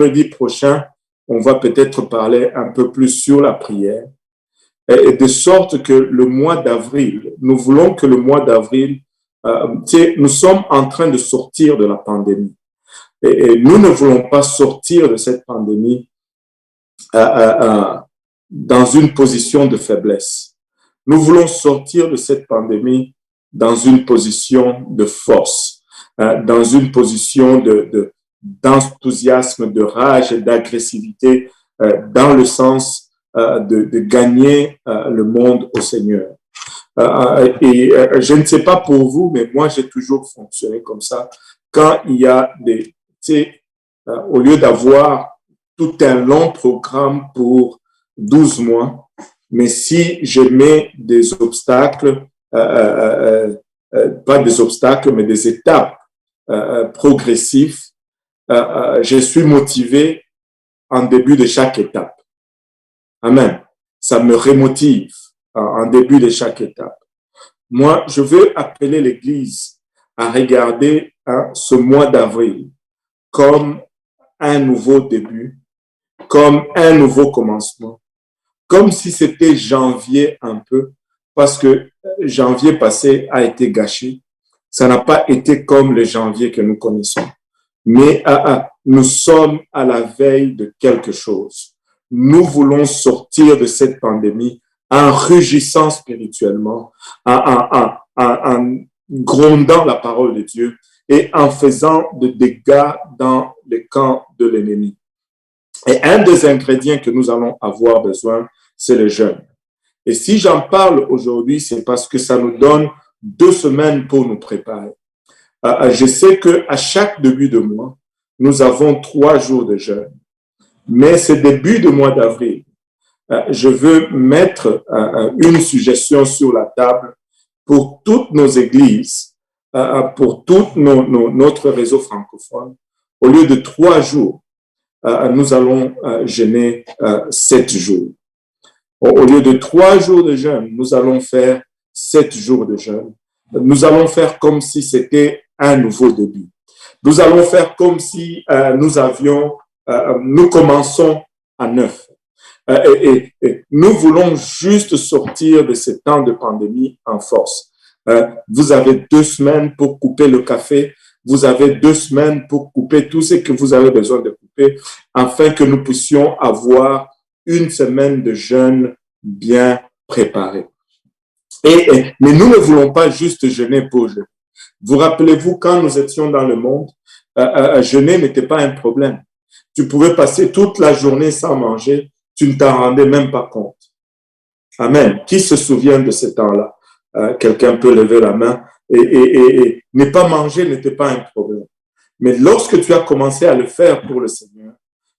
Mercredi prochain, on va peut-être parler un peu plus sur la prière. Et de sorte que le mois d'avril, nous voulons que le mois d'avril, nous sommes en train de sortir de la pandémie. Et nous ne voulons pas sortir de cette pandémie dans une position de faiblesse. Nous voulons sortir de cette pandémie dans une position de force, dans une position d'enthousiasme, de rage et d'agressivité, dans le sens de gagner le monde au Seigneur. Je ne sais pas pour vous, mais moi, j'ai toujours fonctionné comme ça. Quand il y a au lieu d'avoir tout un long programme pour 12 mois, mais si je mets des obstacles, pas des obstacles, mais des étapes progressives, je suis motivé en début de chaque étape. Amen. Ça me remotive en début de chaque étape. Moi, je veux appeler l'Église à regarder ce mois d'avril comme un nouveau début, comme un nouveau commencement, comme si c'était janvier un peu, parce que janvier passé a été gâché. Ça n'a pas été comme le janvier que nous connaissons. Mais nous sommes à la veille de quelque chose. Nous voulons sortir de cette pandémie en rugissant spirituellement, en grondant la parole de Dieu et en faisant des dégâts dans le camp de l'ennemi. Et un des ingrédients que nous allons avoir besoin, c'est le jeûne. Et si j'en parle aujourd'hui, c'est parce que ça nous donne 2 semaines pour nous préparer. Je sais qu'à chaque début de mois, nous avons 3 jours de jeûne. Mais ce début de mois d'avril, je veux mettre une suggestion sur la table pour toutes nos églises, pour tout notre réseau francophone. Au lieu de 3 jours, nous allons jeûner 7 jours. Au lieu de 3 jours de jeûne, nous allons faire 7 jours de jeûne. Nous allons faire comme si c'était un nouveau début. Nous allons faire comme si nous commençons à neuf. Et nous voulons juste sortir de ce temps de pandémie en force. Vous avez 2 semaines pour couper le café. Vous avez 2 semaines pour couper tout ce que vous avez besoin de couper afin que nous puissions avoir une semaine de jeûne bien préparée. Mais nous ne voulons pas juste jeûner pour jeûner. Vous rappelez-vous, quand nous étions dans le monde, jeûner n'était pas un problème. Tu pouvais passer toute la journée sans manger, tu ne t'en rendais même pas compte. Amen. Qui se souvient de ce temps-là? Quelqu'un peut lever la main. Et ne pas manger n'était pas un problème. Mais lorsque tu as commencé à le faire pour le Seigneur,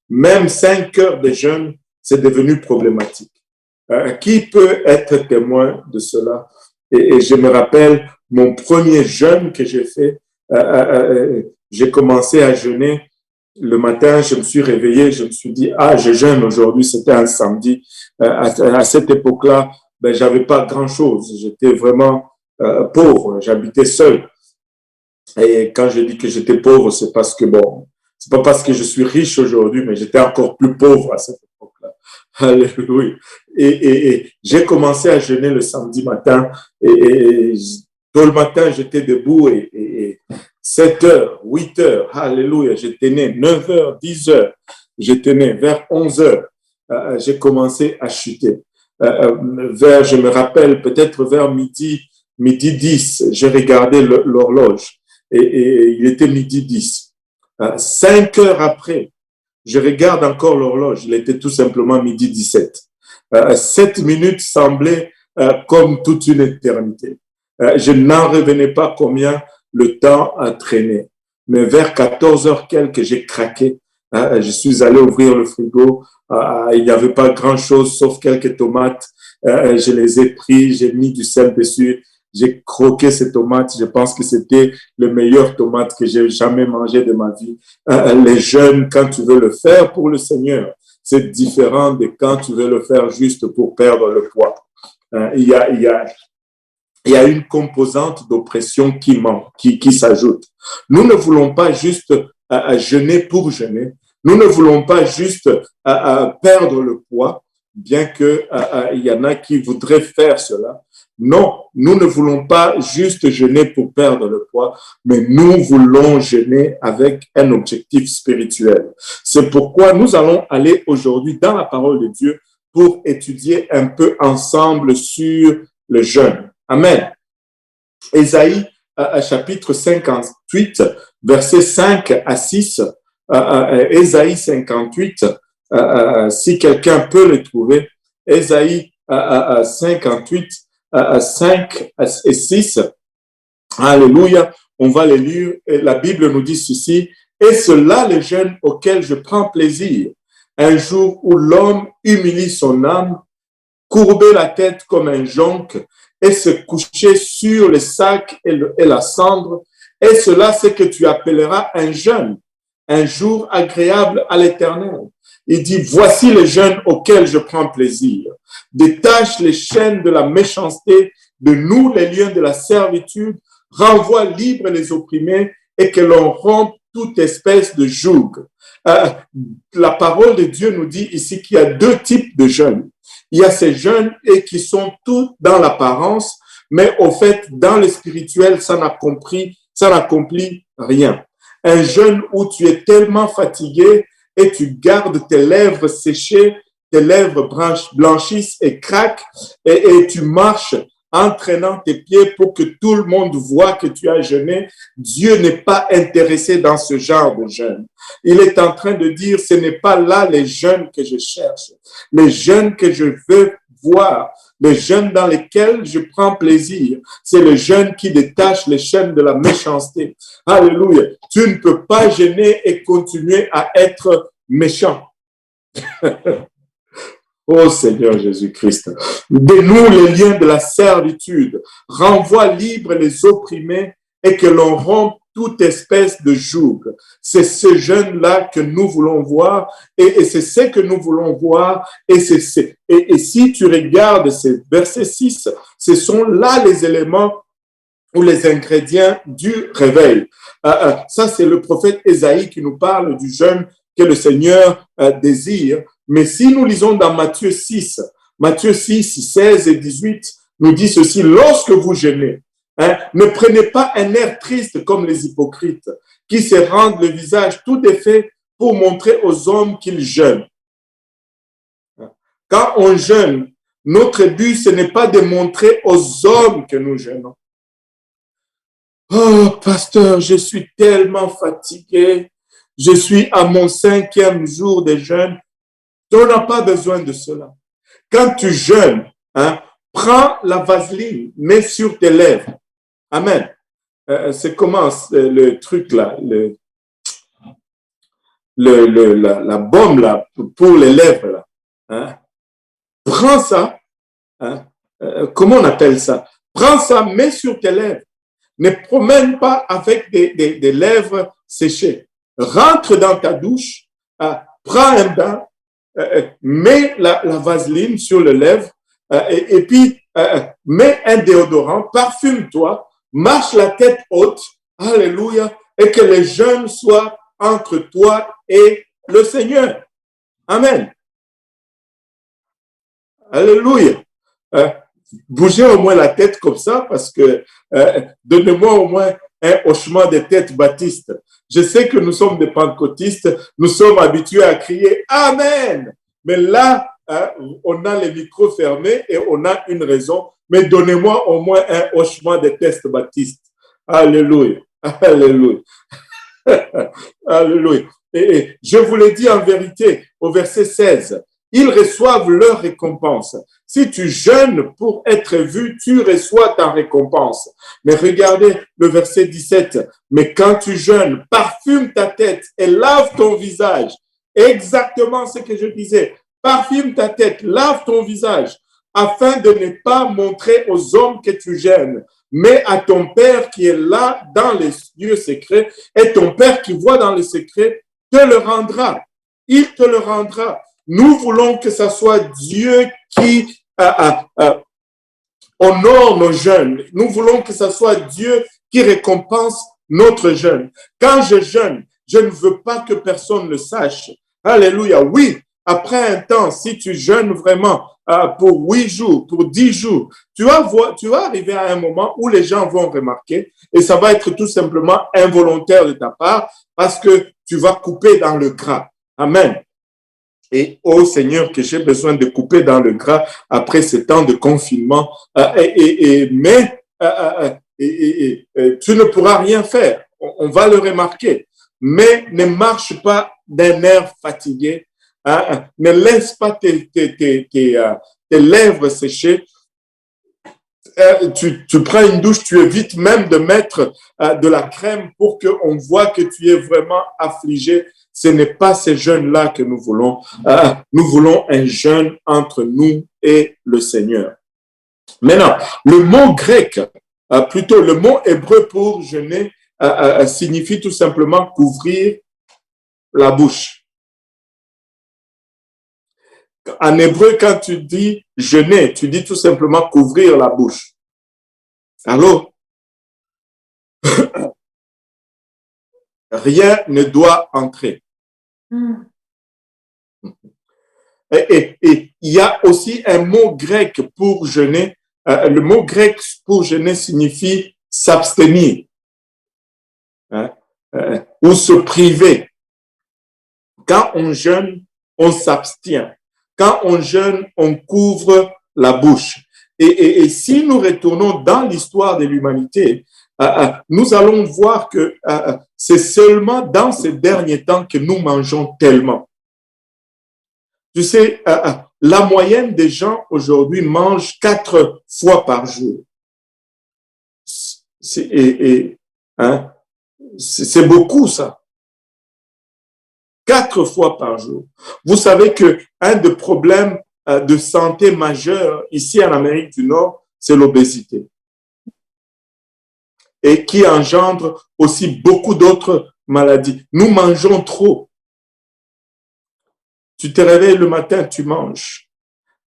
même 5 heures de jeûne, c'est devenu problématique. Qui peut être témoin de cela? Et je me rappelle, mon premier jeûne que j'ai fait, j'ai commencé à jeûner. Le matin, je me suis réveillé, je me suis dit, je jeûne aujourd'hui, c'était un samedi. À cette époque-là, j'avais pas grand-chose. J'étais vraiment pauvre, j'habitais seul. Et quand je dis que j'étais pauvre, c'est parce que, c'est pas parce que je suis riche aujourd'hui, mais j'étais encore plus pauvre à cette époque-là. Alléluia. Et j'ai commencé à jeûner le samedi matin. Et tout le matin, j'étais debout et 7 heures, 8 heures, alléluia, je tenais 9 heures, 10 heures, je tenais vers 11 heures, j'ai commencé à chuter. Je me rappelle, peut-être vers midi 10, j'ai regardé l'horloge et il était midi 10. 5 heures après, je regarde encore l'horloge, il était tout simplement midi 17. 7 minutes semblaient comme toute une éternité. Je n'en revenais pas combien le temps a traîné. Mais vers 14 heures quelques, j'ai craqué. Je suis allé ouvrir le frigo. Il n'y avait pas grand-chose sauf quelques tomates. Je les ai pris, j'ai mis du sel dessus. J'ai croqué ces tomates. Je pense que c'était le meilleur tomate que j'ai jamais mangé de ma vie. Les jeûnes, quand tu veux le faire pour le Seigneur, c'est différent de quand tu veux le faire juste pour perdre le poids. Il y a une composante d'oppression qui s'ajoute. Nous ne voulons pas juste jeûner pour jeûner, Nous ne voulons pas juste perdre le poids, bien que il y en a qui voudraient faire cela. Non, nous ne voulons pas juste jeûner pour perdre le poids, mais nous voulons jeûner avec un objectif spirituel. C'est pourquoi nous allons aller aujourd'hui dans la parole de Dieu pour étudier un peu ensemble sur le jeûne. Amen. Ésaïe, chapitre 58, versets 5 à 6. Ésaïe 58, si quelqu'un peut le trouver. Ésaïe 58, 5 et 6. Alléluia. On va les lire. Et la Bible nous dit ceci. Et cela, le jeûne auquel je prends plaisir, un jour où l'homme humilie son âme, courber la tête comme un jonc et se coucher sur le sac et la cendre. Et cela, c'est que tu appelleras un jeûne, un jour agréable à l'Éternel. Il dit, voici le jeûne auquel je prends plaisir. Détache les chaînes de la méchanceté, de nous les liens de la servitude, renvoie libres les opprimés et que l'on rompe toute espèce de joug. La parole de Dieu nous dit ici qu'il y a deux types de jeûnes. Il y a ces jeûnes et qui sont tous dans l'apparence, mais au fait, dans le spirituel, ça n'accomplit rien. Un jeûne où tu es tellement fatigué et tu gardes tes lèvres séchées, tes lèvres blanchissent et craquent et tu marches en traînant tes pieds pour que tout le monde voit que tu as jeûné. Dieu n'est pas intéressé dans ce genre de jeûne. Il est en train de dire, ce n'est pas là les jeûnes que je cherche, les jeûnes que je veux voir, les jeûnes dans lesquels je prends plaisir. C'est le jeûne qui détache les chaînes de la méchanceté. Alléluia. Tu ne peux pas jeûner et continuer à être méchant. Oh Seigneur Jésus-Christ, dénoue les liens de la servitude, renvoie libres les opprimés et que l'on rompe toute espèce de joug. C'est ce jeûne-là que nous voulons voir et c'est ce que nous voulons voir. Et si tu regardes ces versets 6, ce sont là les éléments ou les ingrédients du réveil. Ça, c'est le prophète Ésaïe qui nous parle du jeûne que le Seigneur désire. Mais si nous lisons dans Matthieu 6, 16 et 18, nous dit ceci, lorsque vous jeûnez, ne prenez pas un air triste comme les hypocrites, qui se rendent le visage tout défait pour montrer aux hommes qu'ils jeûnent. Quand on jeûne, notre but, ce n'est pas de montrer aux hommes que nous jeûnons. Oh, pasteur, je suis tellement fatigué. Je suis à mon 5e jour de jeûne. On n'a pas besoin de cela. Quand tu jeûnes, prends la vaseline, mets sur tes lèvres. Amen. C'est comment le truc là, la baume là pour les lèvres là. Prends ça. Comment on appelle ça? Prends ça, mets sur tes lèvres. Ne promène pas avec des lèvres séchées. Rentre dans ta douche, prends un bain. Mets la vaseline sur les lèvres et puis mets un déodorant, parfume-toi, marche la tête haute, alléluia, et que les jeûnes soient entre toi et le Seigneur. Amen. Alléluia. Bougez au moins la tête comme ça parce que donnez-moi au moins un hochement de tête baptiste. Je sais que nous sommes des pentecôtistes, nous sommes habitués à crier Amen. Mais là, on a les micros fermés et on a une raison. Mais donnez-moi au moins un hochement de tête baptiste. Alléluia. Alléluia. Alléluia. Et je vous l'ai dit en vérité au verset 16. Ils reçoivent leur récompense. Si tu jeûnes pour être vu, tu reçois ta récompense. Mais regardez le verset 17. Mais quand tu jeûnes, parfume ta tête et lave ton visage. Exactement ce que je disais. Parfume ta tête, lave ton visage, afin de ne pas montrer aux hommes que tu jeûnes, mais à ton Père qui est là dans les lieux secrets, et ton Père qui voit dans les secrets te le rendra. Il te le rendra. Nous voulons que ce soit Dieu qui honore nos jeûnes. Nous voulons que ce soit Dieu qui récompense notre jeûne. Quand je jeûne, je ne veux pas que personne le sache. Alléluia. Oui, après un temps, si tu jeûnes vraiment pour 8 jours, pour 10 jours, tu vas arriver à un moment où les gens vont remarquer et ça va être tout simplement involontaire de ta part parce que tu vas couper dans le gras. Amen. Et oh Seigneur, que j'ai besoin de couper dans le gras après ce temps de confinement. Mais tu ne pourras rien faire. On va le remarquer. Mais ne marche pas d'un air fatigué. Ne laisse pas tes lèvres sécher. Tu prends une douche, tu évites même de mettre de la crème pour qu'on voit que tu es vraiment affligé. Ce n'est pas ces jeûnes-là que nous voulons. Nous voulons un jeûne entre nous et le Seigneur. Maintenant, le mot grec, plutôt le mot hébreu pour jeûner, signifie tout simplement couvrir la bouche. En hébreu, quand tu dis jeûner, tu dis tout simplement couvrir la bouche. Allô? Rien ne doit entrer. Et il y a aussi un mot grec pour jeûner. Le mot grec pour jeûner signifie s'abstenir ou se priver. Quand on jeûne, on s'abstient. Quand on jeûne, on couvre la bouche. Et si nous retournons dans l'histoire de l'humanité, nous allons voir que c'est seulement dans ces derniers temps que nous mangeons tellement. Tu sais, la moyenne des gens aujourd'hui mangent 4 fois par jour. C'est beaucoup ça. 4 fois par jour. Vous savez qu'un des problèmes de santé majeurs ici en Amérique du Nord, c'est l'obésité. Et qui engendre aussi beaucoup d'autres maladies. Nous mangeons trop. Tu te réveilles le matin, tu manges.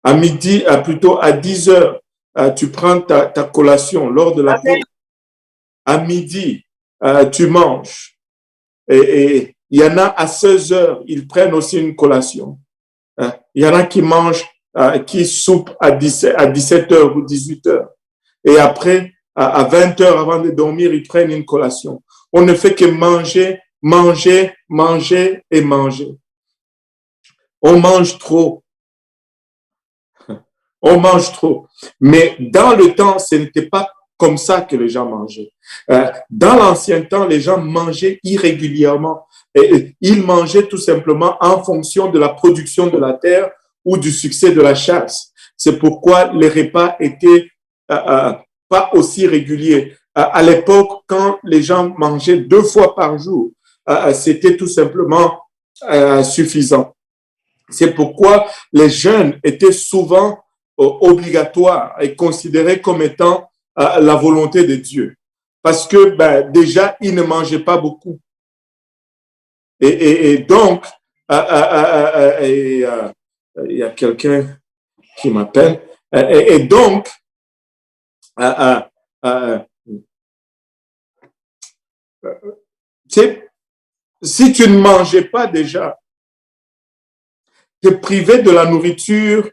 À midi, plutôt à 10 heures, tu prends ta collation lors de la pause. À midi, tu manges. Et il y en a à 16 heures, ils prennent aussi une collation. Il y en a qui mangent, qui soupent à 17 heures ou 18 heures. Et après, à 20 heures avant de dormir, ils prennent une collation. On ne fait que manger, manger, manger et manger. On mange trop. On mange trop. Mais dans le temps, ce n'était pas comme ça que les gens mangeaient. Dans l'ancien temps, les gens mangeaient irrégulièrement. Et ils mangeaient tout simplement en fonction de la production de la terre ou du succès de la chasse. C'est pourquoi les repas étaient pas aussi réguliers. À l'époque, quand les gens mangeaient 2 fois par jour, c'était tout simplement suffisant. C'est pourquoi les jeûnes étaient souvent obligatoires et considérés comme étant la volonté de Dieu. Parce que déjà, ils ne mangeaient pas beaucoup. Et donc, il y a quelqu'un qui m'appelle. Et donc, si tu ne mangeais pas déjà, te priver de la nourriture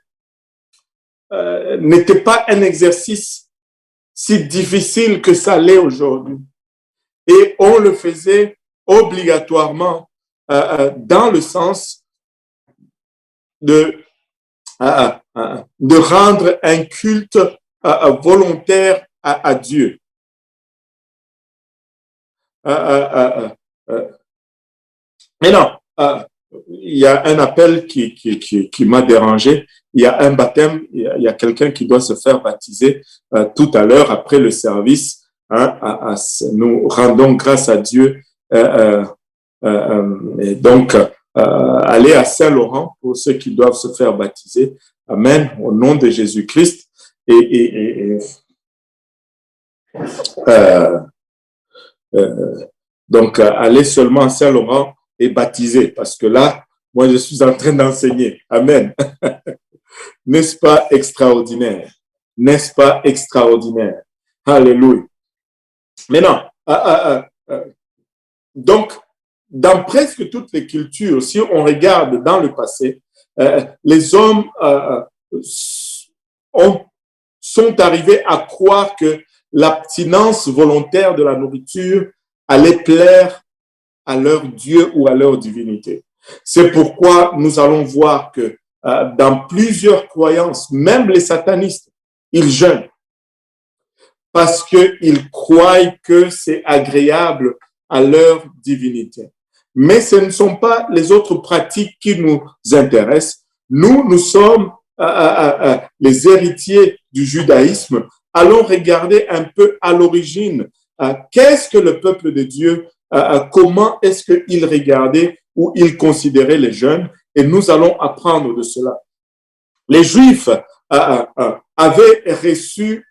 n'était pas un exercice si difficile que ça l'est aujourd'hui. Et on le faisait obligatoirement dans le sens de rendre un culte volontaire à Dieu. Mais non, il y a un appel qui m'a dérangé. Il y a un baptême, il y a quelqu'un qui doit se faire baptiser tout à l'heure après le service. Nous rendons grâce à Dieu. Et donc, allez à Saint-Laurent pour ceux qui doivent se faire baptiser. Amen, au nom de Jésus-Christ. Donc, allez seulement à Saint-Laurent et baptiser, parce que là, moi, je suis en train d'enseigner. Amen. N'est-ce pas extraordinaire? N'est-ce pas extraordinaire? Alléluia. Maintenant, donc, dans presque toutes les cultures, si on regarde dans le passé, les hommes sont arrivés à croire que l'abstinence volontaire de la nourriture allait plaire à leur Dieu ou à leur divinité. C'est pourquoi nous allons voir que dans plusieurs croyances, même les satanistes, ils jeûnent parce qu'ils croient que c'est agréable à leur divinité. Mais ce ne sont pas les autres pratiques qui nous intéressent. Nous sommes les héritiers du judaïsme. Allons regarder un peu à l'origine. Qu'est-ce que le peuple de Dieu, comment est-ce qu'il regardait ou il considérait les jeûnes? Et nous allons apprendre de cela. Les Juifs avaient reçu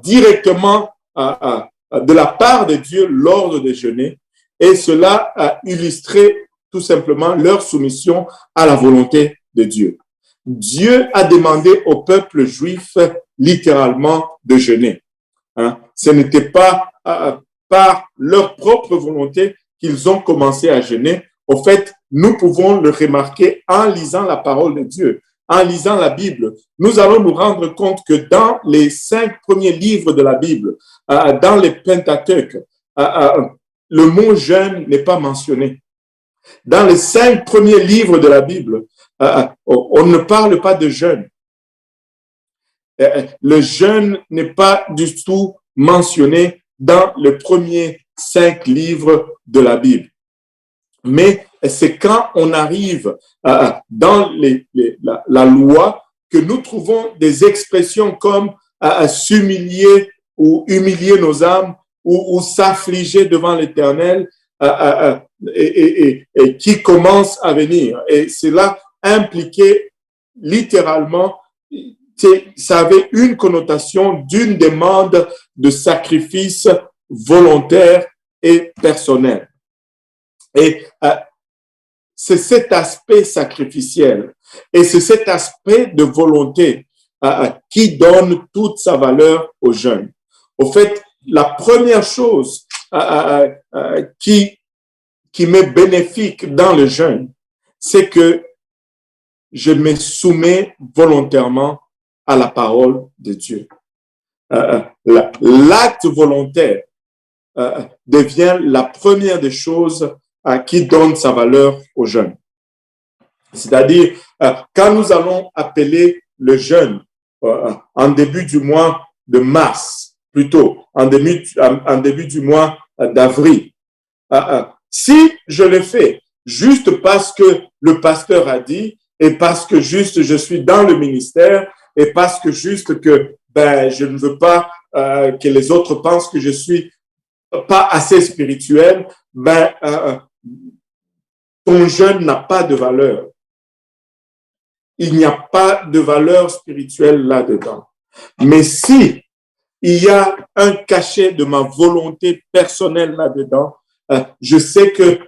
directement de la part de Dieu l'ordre de jeûner, et cela a illustré tout simplement leur soumission à la volonté de Dieu. Dieu a demandé au peuple juif littéralement de jeûner. Ce n'était pas par leur propre volonté qu'ils ont commencé à jeûner. Au fait, nous pouvons le remarquer en lisant la parole de Dieu, en lisant la Bible. Nous allons nous rendre compte que dans les 5 premiers livres de la Bible, dans les Pentateuque, le mot jeûne n'est pas mentionné. Dans les 5 premiers livres de la Bible, on ne parle pas de jeûne. Le jeûne n'est pas du tout mentionné dans les premiers 5 livres de la Bible. Mais c'est quand on arrive dans la loi que nous trouvons des expressions comme s'humilier ou humilier nos âmes ou s'affliger devant l'Éternel et qui commence à venir. Et cela impliquait littéralement, ça avait une connotation d'une demande de sacrifice volontaire et personnel. Et c'est cet aspect sacrificiel et c'est cet aspect de volonté qui donne toute sa valeur au jeûne. Au fait, la première chose qui m'est bénéfique dans le jeûne, c'est que je me soumets volontairement à la parole de Dieu. L'acte volontaire devient la première des choses qui donne sa valeur au jeûne. C'est-à-dire, quand nous allons appeler le jeûne en début du mois de mars, plutôt, en début du mois d'avril, si je le fais juste parce que le pasteur a dit et parce que juste je suis dans le ministère et parce que juste que je ne veux pas que les autres pensent que je suis pas assez spirituel, ton jeûne n'a pas de valeur. Il n'y a pas de valeur spirituelle là-dedans. Mais si il y a un cachet de ma volonté personnelle là-dedans, je sais que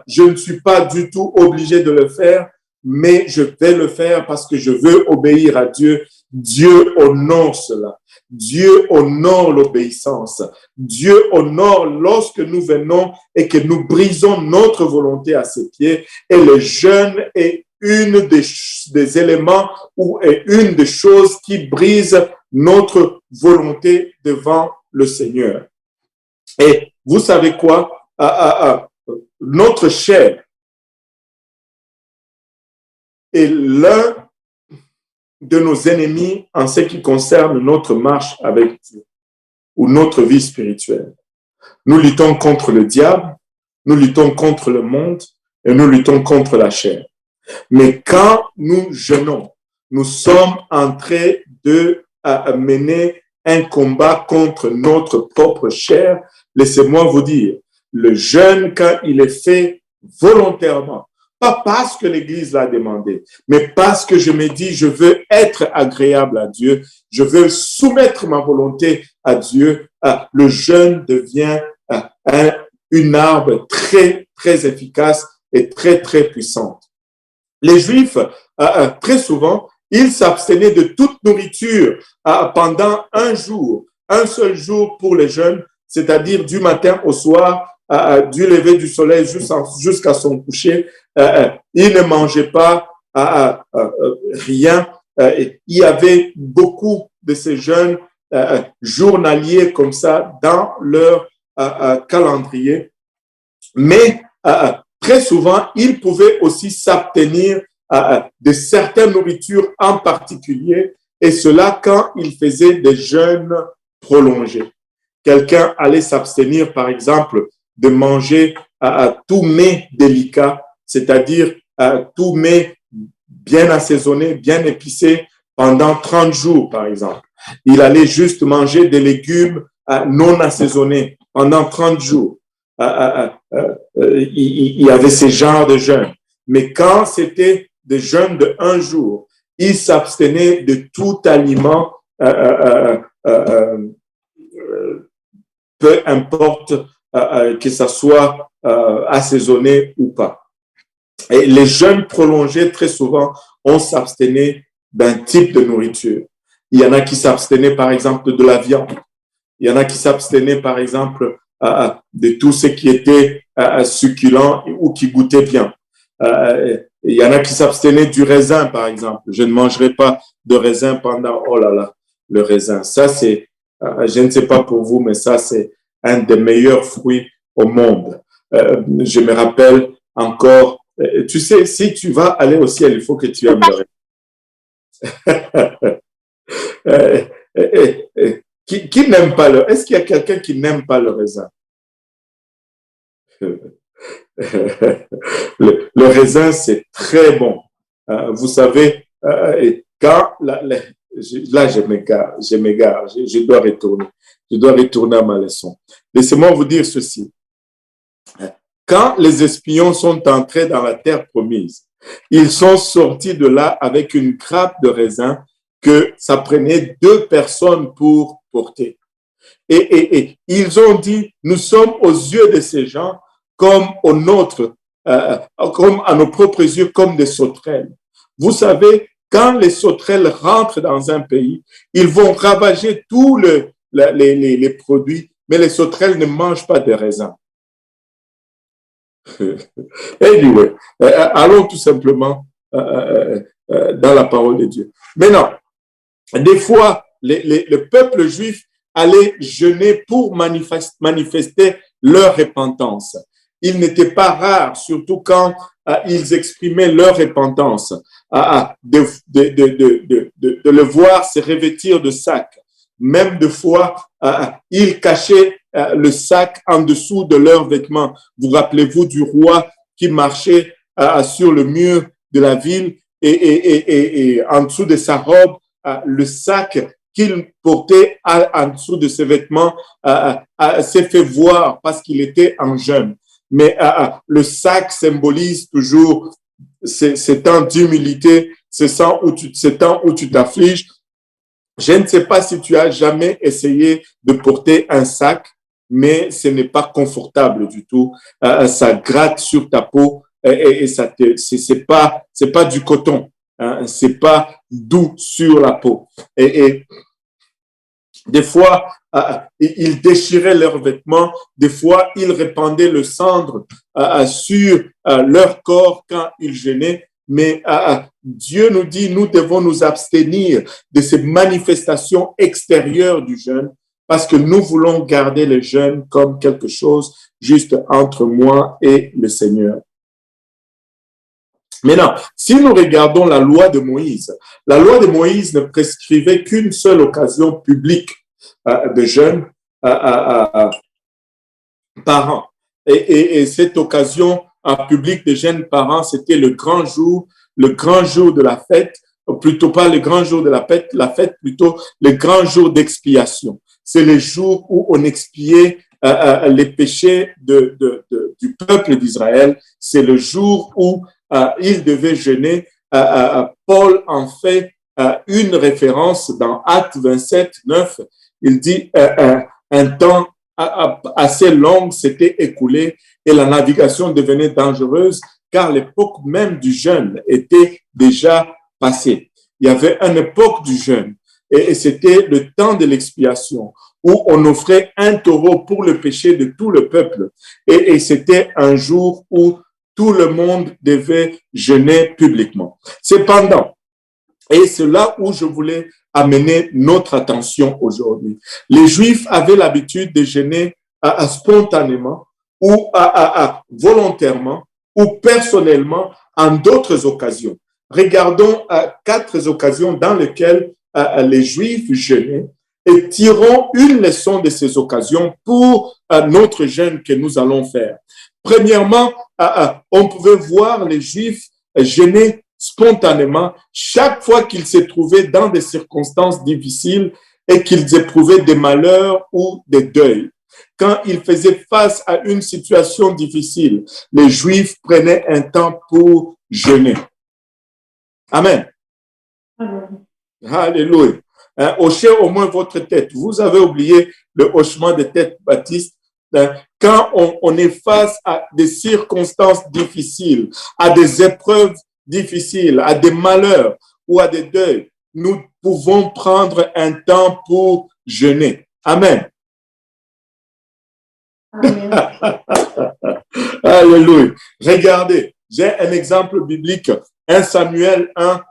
je ne suis pas du tout obligé de le faire, mais je vais le faire parce que je veux obéir à Dieu. Dieu honore cela. Dieu honore l'obéissance. Dieu honore lorsque nous venons et que nous brisons notre volonté à ses pieds. Et le jeûne est une des éléments ou est une des choses qui brise notre volonté devant le Seigneur. Et vous savez quoi? Notre chair est l'un de nos ennemis en ce qui concerne notre marche avec Dieu ou notre vie spirituelle. Nous luttons contre le diable, nous luttons contre le monde et nous luttons contre la chair. Mais quand nous jeûnons, nous sommes en train de mener un combat contre notre propre chair. Laissez-moi vous dire, le jeûne, quand il est fait volontairement, pas parce que l'Église l'a demandé, mais parce que je me dis, je veux être agréable à Dieu, je veux soumettre ma volonté à Dieu, le jeûne devient une arme très, très efficace et très, très puissante. Les Juifs, très souvent, ils s'abstenaient de toute nourriture pendant un jour, un seul jour pour les jeûnes, c'est-à-dire du matin au soir, du lever du soleil jusqu'à son coucher, il ne mangeait pas rien. Il y avait beaucoup de ces jeûnes journaliers comme ça dans leur calendrier. Mais très souvent, ils pouvaient aussi s'abstenir de certaines nourritures en particulier, et cela quand ils faisaient des jeûnes prolongés. Quelqu'un allait s'abstenir, par exemple, de manger tout mets délicat, c'est-à-dire tout mets bien assaisonné, bien épicé pendant 30 jours, par exemple. Il allait juste manger des légumes non assaisonnés pendant 30 jours. Il y avait ces genres de jeûnes. Mais quand c'était des jeûnes de 1 jour, il s'abstenait de tout aliment, peu importe que ça soit assaisonné ou pas. Et les jeûnes prolongés, très souvent, on s'abstenait d'un type de nourriture. Il y en a qui s'abstenaient, par exemple, de la viande. Il y en a qui s'abstenaient, par exemple, de tout ce qui était succulent ou qui goûtait bien. Il y en a qui s'abstenaient du raisin, par exemple. Je ne mangerai pas de raisin pendant, oh là là, le raisin. Ça, c'est, je ne sais pas pour vous, mais ça, c'est un des meilleurs fruits au monde. Je me rappelle encore, tu sais, si tu vas aller au ciel, il faut que tu aimes le raisin. Qui n'aime pas le... Est-ce qu'il y a quelqu'un qui n'aime pas le raisin? Le raisin, c'est très bon. Vous savez, quand... là, je m'égare. Je dois retourner. Je dois retourner à ma leçon. Laissez-moi vous dire ceci. Quand les espions sont entrés dans la terre promise, ils sont sortis de là avec une grappe de raisin que ça prenait 2 personnes pour porter. Et ils ont dit, nous sommes aux yeux de ces gens comme aux nôtres, comme à nos propres yeux, comme des sauterelles. Vous savez, quand les sauterelles rentrent dans un pays, ils vont ravager tous les produits, mais les sauterelles ne mangent pas de raisins. Anyway, allons tout simplement dans la parole de Dieu. Maintenant, des fois, le peuple juif allait jeûner pour manifester leur repentance. Il n'était pas rare, surtout quand ils exprimaient leur repentance, de le voir se revêtir de sac. Même des fois, ils cachaient le sac en dessous de leurs vêtements. Vous rappelez-vous du roi qui marchait sur le mur de la ville et en dessous de sa robe, le sac qu'il portait en dessous de ses vêtements s'est fait voir parce qu'il était en jeûne. Mais le sac symbolise toujours ces temps d'humilité, ces temps où tu t'affliges. Je ne sais pas si tu as jamais essayé de porter un sac, mais ce n'est pas confortable du tout. Ça gratte sur ta peau et c'est pas du coton. C'est pas doux sur la peau. Et des fois, ils déchiraient leurs vêtements. Des fois, ils répandaient le cendre sur leur corps quand ils jeûnaient. Mais Dieu nous dit, nous devons nous abstenir de ces manifestations extérieures du jeûne parce que nous voulons garder le jeûne comme quelque chose juste entre moi et le Seigneur. Maintenant, si nous regardons la loi de Moïse ne prescrivait qu'une seule occasion publique de jeûne par an. Et cette occasion publique de jeûne par an, c'était le grand jour de la fête, plutôt pas le grand jour de la fête plutôt le grand jour d'expiation. C'est le jour où on expiait les péchés du peuple d'Israël. C'est le jour où il devait jeûner. Paul en fait une référence dans Actes 27, 9. Il dit un temps assez long s'était écoulé et la navigation devenait dangereuse car l'époque même du jeûne était déjà passée. Il y avait une époque du jeûne et c'était le temps de l'expiation où on offrait un taureau pour le péché de tout le peuple. Et c'était un jour où tout le monde devait jeûner publiquement. Cependant, et c'est là où je voulais amener notre attention aujourd'hui. Les Juifs avaient l'habitude de jeûner spontanément ou volontairement ou personnellement en d'autres occasions. Regardons 4 occasions dans lesquelles les Juifs jeûnaient et tirons une leçon de ces occasions pour notre jeûne que nous allons faire. Premièrement, on pouvait voir les Juifs jeûner spontanément chaque fois qu'ils se trouvaient dans des circonstances difficiles et qu'ils éprouvaient des malheurs ou des deuils. Quand ils faisaient face à une situation difficile, les Juifs prenaient un temps pour jeûner. Amen. Amen. Alléluia. Hochez au moins votre tête. Vous avez oublié le hochement de tête, Baptiste. Quand on est face à des circonstances difficiles, à des épreuves difficiles, à des malheurs ou à des deuils, nous pouvons prendre un temps pour jeûner. Amen. Amen. Alléluia. Regardez, j'ai un exemple biblique. 1 Samuel 1,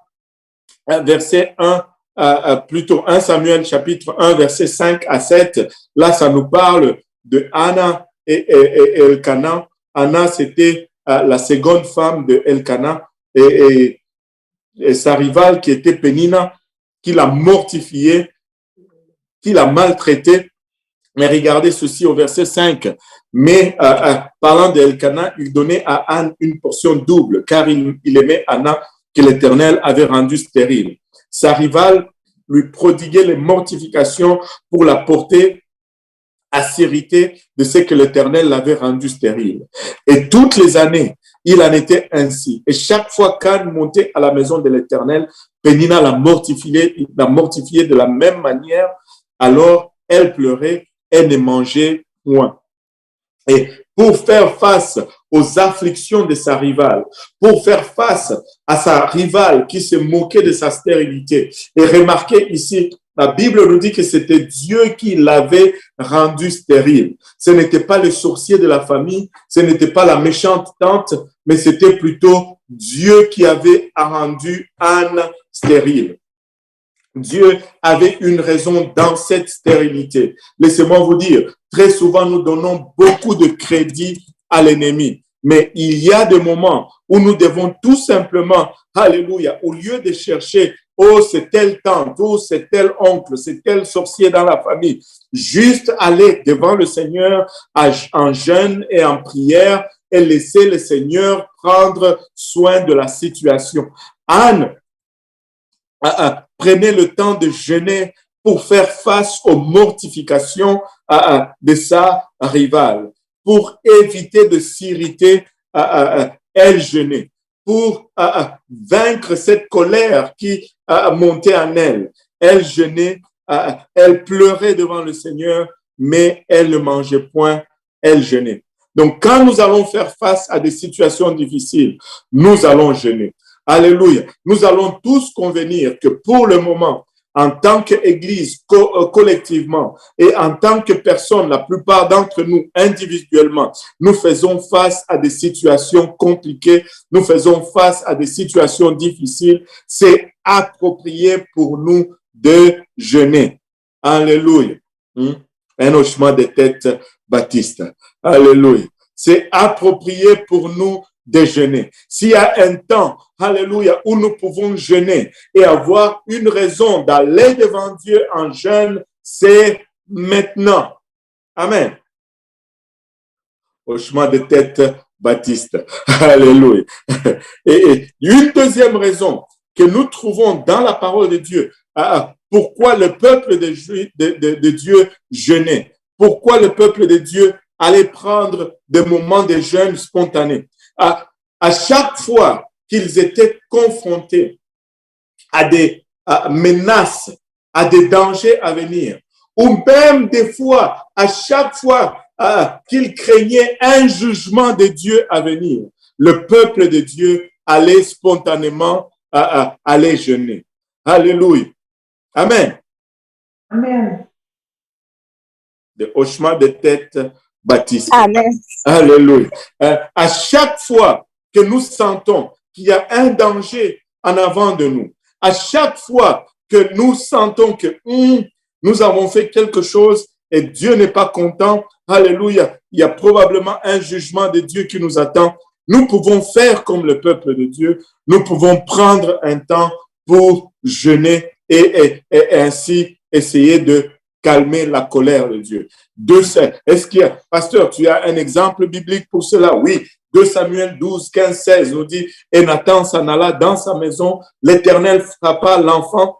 verset 1, plutôt 1 Samuel chapitre 1, verset 5 à 7. Là, ça nous parle de Anna et Elkana. Anna, c'était la seconde femme de Elkana et sa rivale qui était Pénina, qui l'a mortifiée, qui l'a maltraitée. Mais regardez ceci au verset 5. Mais parlant d'Elkana, il donnait à Anne une portion double, car il aimait Anna que l'Éternel avait rendue stérile. Sa rivale lui prodiguait les mortifications pour la porter à s'irriter de ce que l'Éternel l'avait rendue stérile. Et toutes les années, il en était ainsi. Et chaque fois qu'Anne montait à la maison de l'Éternel, Pénina l'a mortifiée de la même manière. Alors, elle pleurait, elle ne mangeait point. Et pour faire face aux afflictions de sa rivale, pour faire face à sa rivale qui se moquait de sa stérilité. Et remarquez ici, la Bible nous dit que c'était Dieu qui l'avait rendu stérile. Ce n'était pas le sorcier de la famille, ce n'était pas la méchante tante, mais c'était plutôt Dieu qui avait rendu Anne stérile. Dieu avait une raison dans cette stérilité. Laissez-moi vous dire, très souvent nous donnons beaucoup de crédit à l'ennemi. Mais il y a des moments où nous devons tout simplement, alléluia, au lieu de chercher, oh c'est telle tante, oh c'est tel oncle, c'est tel sorcier dans la famille, juste aller devant le Seigneur en jeûne et en prière et laisser le Seigneur prendre soin de la situation. Anne, prenez le temps de jeûner pour faire face aux mortifications de sa rivale, pour éviter de s'irriter, elle jeûnait, pour vaincre cette colère qui montait en elle. Elle jeûnait, elle pleurait devant le Seigneur, mais elle ne mangeait point, elle jeûnait. Donc, quand nous allons faire face à des situations difficiles, nous allons jeûner. Alléluia. Nous allons tous convenir que pour le moment, en tant qu'Église, collectivement, et en tant que personne, la plupart d'entre nous, individuellement, nous faisons face à des situations compliquées, nous faisons face à des situations difficiles. C'est approprié pour nous de jeûner. Alléluia. Un hochement de tête, Baptiste. Alléluia. C'est approprié pour nous de jeûner. S'il y a un temps, alléluia, où nous pouvons jeûner et avoir une raison d'aller devant Dieu en jeûne, c'est maintenant. Amen. Hochement de tête, Baptiste. Alléluia. Et une deuxième raison que nous trouvons dans la parole de Dieu, pourquoi le peuple de Dieu jeûnait, pourquoi le peuple de Dieu allait prendre des moments de jeûne spontanés. À chaque fois qu'ils étaient confrontés à des menaces, à des dangers à venir, ou même des fois, à chaque fois qu'ils craignaient un jugement de Dieu à venir, le peuple de Dieu allait spontanément aller jeûner. Alléluia. Amen. Amen. de hochement de tête, Baptiste. Amen. Alléluia. À chaque fois que nous sentons qu'il y a un danger en avant de nous, à chaque fois que nous sentons que nous avons fait quelque chose et Dieu n'est pas content, alléluia, il y a probablement un jugement de Dieu qui nous attend. Nous pouvons faire comme le peuple de Dieu. Nous pouvons prendre un temps pour jeûner et ainsi essayer de calmer la colère de Dieu. Est-ce qu'il y a, pasteur, tu as un exemple biblique pour cela? Oui. 2 Samuel 12, 15, 16 nous dit, et Nathan s'en alla dans sa maison, l'Éternel frappa l'enfant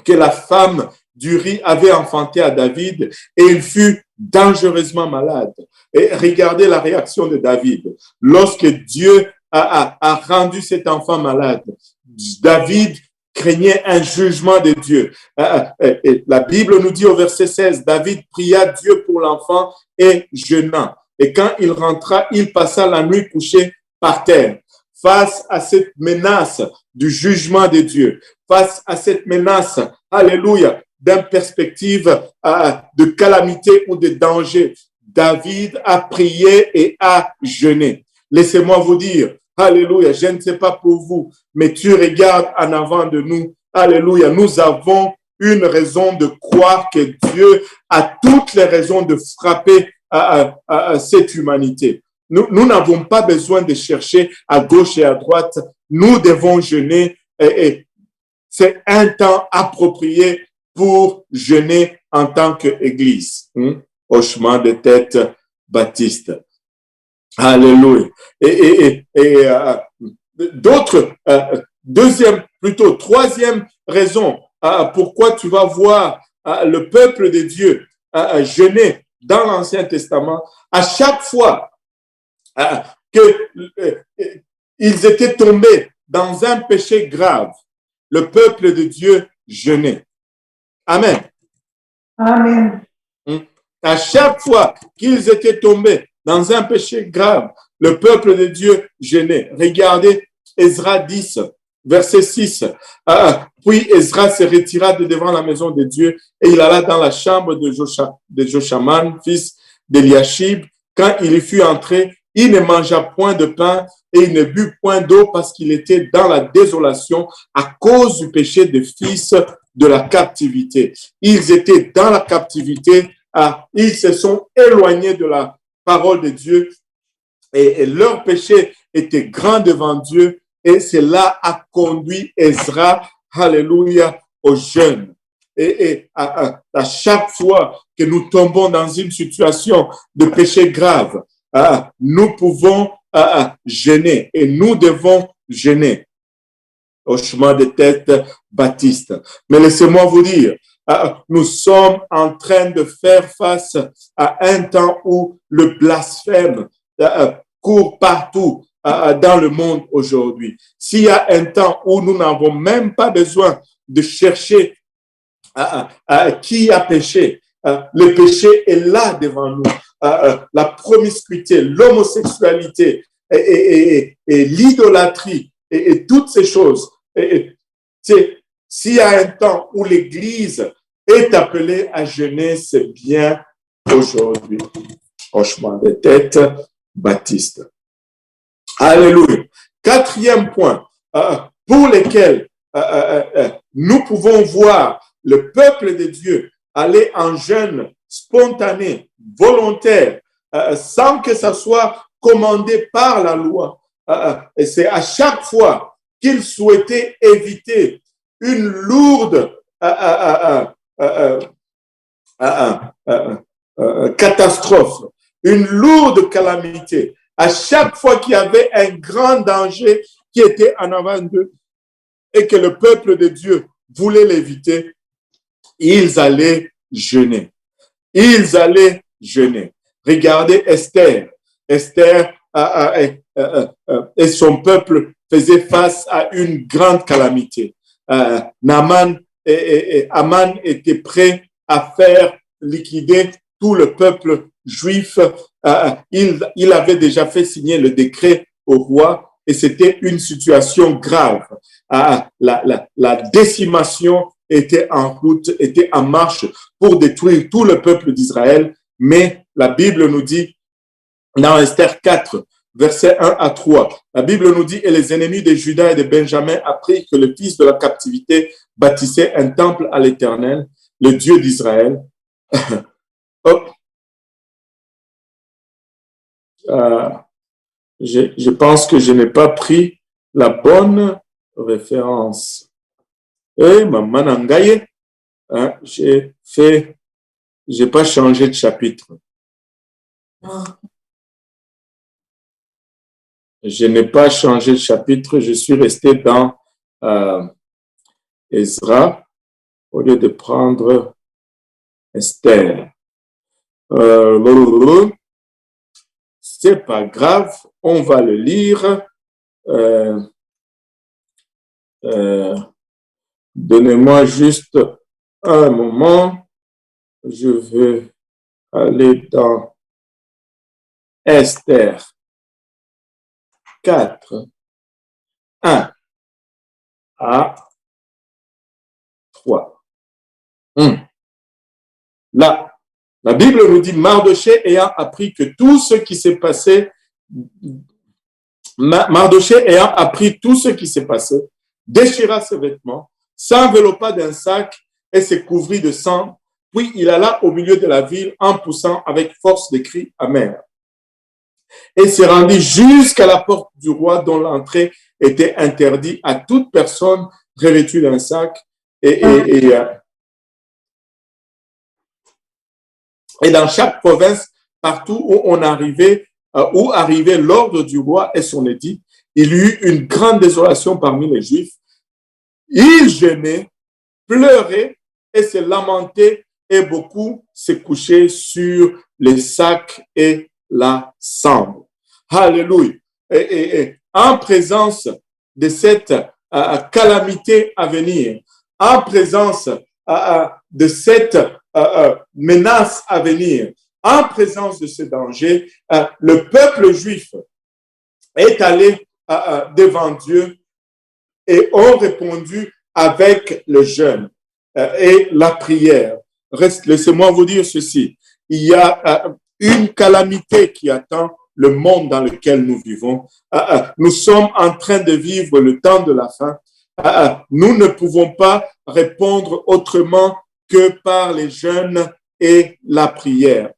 que la femme d'Uri avait enfanté à David et il fut dangereusement malade. Et regardez la réaction de David. Lorsque Dieu a rendu cet enfant malade, David craignait un jugement de Dieu. La Bible nous dit au verset 16, David pria Dieu pour l'enfant et jeûna. Et quand il rentra, il passa la nuit couché par terre. Face à cette menace du jugement de Dieu, face à cette menace, alléluia, d'une perspective de calamité ou de danger, David a prié et a jeûné. Laissez-moi vous dire, alléluia, je ne sais pas pour vous, mais tu regardes en avant de nous, alléluia, nous avons une raison de croire que Dieu a toutes les raisons de frapper cette humanité. Nous n'avons pas besoin de chercher à gauche et à droite. Nous devons jeûner et c'est un temps approprié pour jeûner en tant qu'Église. Hochement de tête, Baptiste. Alléluia. D'autres, troisième raison pourquoi tu vas voir le peuple de Dieu jeûner dans l'Ancien Testament, à chaque fois qu'ils étaient tombés dans un péché grave, le peuple de Dieu jeûnait. Amen. Amen. À chaque fois qu'ils étaient tombés dans un péché grave, le peuple de Dieu jeûnait. Regardez Ezra 10, verset 6. Puis Ezra se retira de devant la maison de Dieu et il alla dans la chambre de Joshaman, fils d'Eliashib. Quand il y fut entré, il ne mangea point de pain et il ne but point d'eau parce qu'il était dans la désolation à cause du péché des fils de la captivité. Ils étaient dans la captivité, ils se sont éloignés de la parole de Dieu et leur péché était grand devant Dieu et cela a conduit Ezra, alléluia, au jeûne. Et à chaque fois que nous tombons dans une situation de péché grave, nous pouvons jeûner et nous devons jeûner. Hochement de tête, Baptiste. Mais laissez-moi vous dire, nous sommes en train de faire face à un temps où le blasphème court partout dans le monde aujourd'hui. S'il y a un temps où nous n'avons même pas besoin de chercher qui a péché, le péché est là devant nous. La promiscuité, l'homosexualité et l'idolâtrie et toutes ces choses. S'il y a un temps où l'Église est appelée à jeûner, c'est bien aujourd'hui. Hochement de tête, Baptiste. Alléluia. Quatrième point, pour lequel nous pouvons voir le peuple de Dieu aller en jeûne spontané, volontaire, sans que ça soit commandé par la loi. Et c'est à chaque fois qu'il souhaitait éviter une lourde catastrophe, une lourde calamité. À chaque fois qu'il y avait un grand danger qui était en avant d'eux et que le peuple de Dieu voulait l'éviter, ils allaient jeûner. Ils allaient jeûner. Regardez Esther. Esther et son peuple faisaient face à une grande calamité. Aman était prêt à faire liquider tout le peuple juif. Il avait déjà fait signer le décret au roi et c'était une situation grave. La décimation était en route, était en marche pour détruire tout le peuple d'Israël. Mais la Bible nous dit, dans Esther 4, versets 1 à 3, la Bible nous dit, et les ennemis de Juda et de Benjamin apprirent que le fils de la captivité bâtissait un temple à l'Éternel, le Dieu d'Israël. Hop. Je pense que je n'ai pas pris la bonne référence. Et maman Nangaye, j'ai pas changé de chapitre. Je n'ai pas changé de chapitre, je suis resté dans Ezra au lieu de prendre Esther. C'est pas grave, on va le lire. Donnez-moi juste un moment. Je vais aller dans Esther 4, 1 à 3. Là, la Bible nous dit, Mardochée ayant appris que tout ce qui s'est passé, déchira ses vêtements, s'enveloppa d'un sac et se couvrit de sang. Puis il alla au milieu de la ville en poussant avec force des cris amers. Et se rendit jusqu'à la porte du roi dont l'entrée était interdite à toute personne revêtue d'un sac. Et dans chaque province, partout où arrivait l'ordre du roi et son édit, il y eut une grande désolation parmi les Juifs. Ils gênaient, pleuraient et se lamentaient, et beaucoup se couchaient sur les sacs et la cendre. Alléluia. Et en présence de cette calamité à venir, en présence de cette menace à venir, en présence de ce danger, le peuple juif est allé devant Dieu et ont répondu avec le jeûne et la prière. Laissez-moi vous dire ceci. Il y a une calamité qui attend le monde dans lequel nous vivons. Nous sommes en train de vivre le temps de la fin. Nous ne pouvons pas répondre autrement que par les jeûnes et la prière.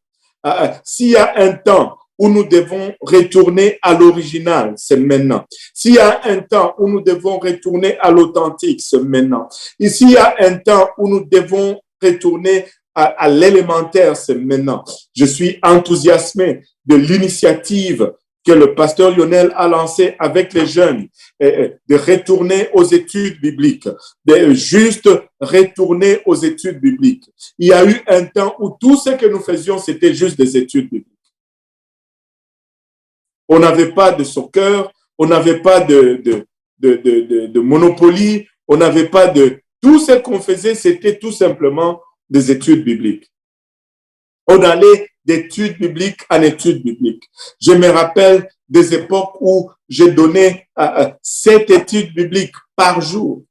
S'il y a un temps où nous devons retourner à l'original, c'est maintenant. S'il y a un temps où nous devons retourner à l'authentique, c'est maintenant. Et s'il y a un temps où nous devons retourner à l'élémentaire, c'est maintenant. Je suis enthousiasmé de l'initiative que le pasteur Lionel a lancée avec les jeunes, de retourner aux études bibliques, de juste retourner aux études bibliques. Il y a eu un temps où tout ce que nous faisions, c'était juste des études bibliques. On n'avait pas de soccer, on n'avait pas de Monopoly, on n'avait pas de... Tout ce qu'on faisait, c'était tout simplement des études bibliques. On allait d'études bibliques en études bibliques. Je me rappelle des époques où j'ai donné 7 études bibliques par jour,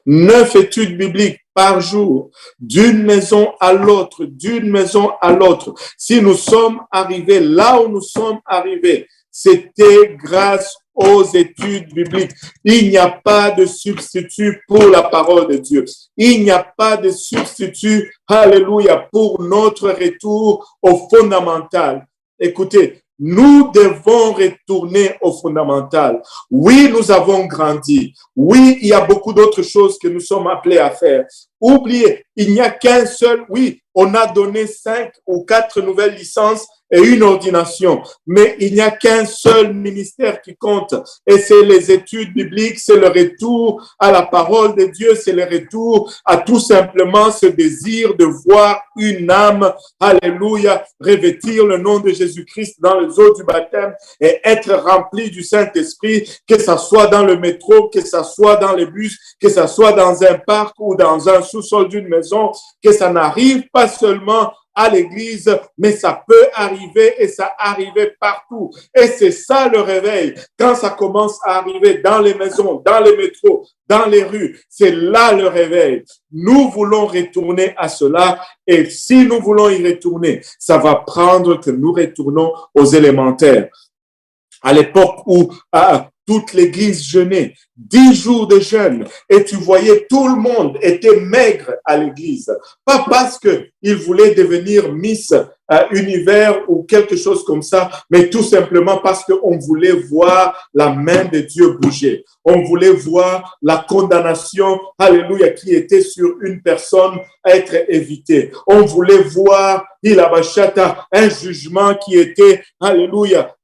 9 études bibliques par jour, d'une maison à l'autre, d'une maison à l'autre. Si nous sommes arrivés là où nous sommes arrivés, c'était grâce aux études bibliques. Il n'y a pas de substitut pour la parole de Dieu. Il n'y a pas de substitut, alléluia, pour notre retour au fondamental. Écoutez, nous devons retourner au fondamental. Oui, nous avons grandi. Oui, il y a beaucoup d'autres choses que nous sommes appelés à faire. Oubliez, il n'y a qu'un seul, oui, on a donné 5 ou 4 nouvelles licences et une ordination. Mais il n'y a qu'un seul ministère qui compte. Et c'est les études bibliques, c'est le retour à la parole de Dieu, c'est le retour à tout simplement ce désir de voir une âme, alléluia, revêtir le nom de Jésus-Christ dans les eaux du baptême et être rempli du Saint-Esprit, que ça soit dans le métro, que ça soit dans les bus, que ça soit dans un parc ou dans un sous-sol d'une maison, que ça n'arrive pas seulement à l'église, mais ça peut arriver et ça arrive partout. Et c'est ça le réveil. Quand ça commence à arriver dans les maisons, dans les métros, dans les rues, c'est là le réveil. Nous voulons retourner à cela et si nous voulons y retourner, ça va prendre que nous retournons aux élémentaires. À l'époque où toute l'église jeûnait, 10 jours de jeûne, et tu voyais tout le monde était maigre à l'église. Pas parce qu'il voulait devenir Miss Univers ou quelque chose comme ça, mais tout simplement parce qu'on voulait voir la main de Dieu bouger. On voulait voir la condamnation, alléluia, qui était sur une personne être évitée. On voulait voir, un jugement qui était, alléluia,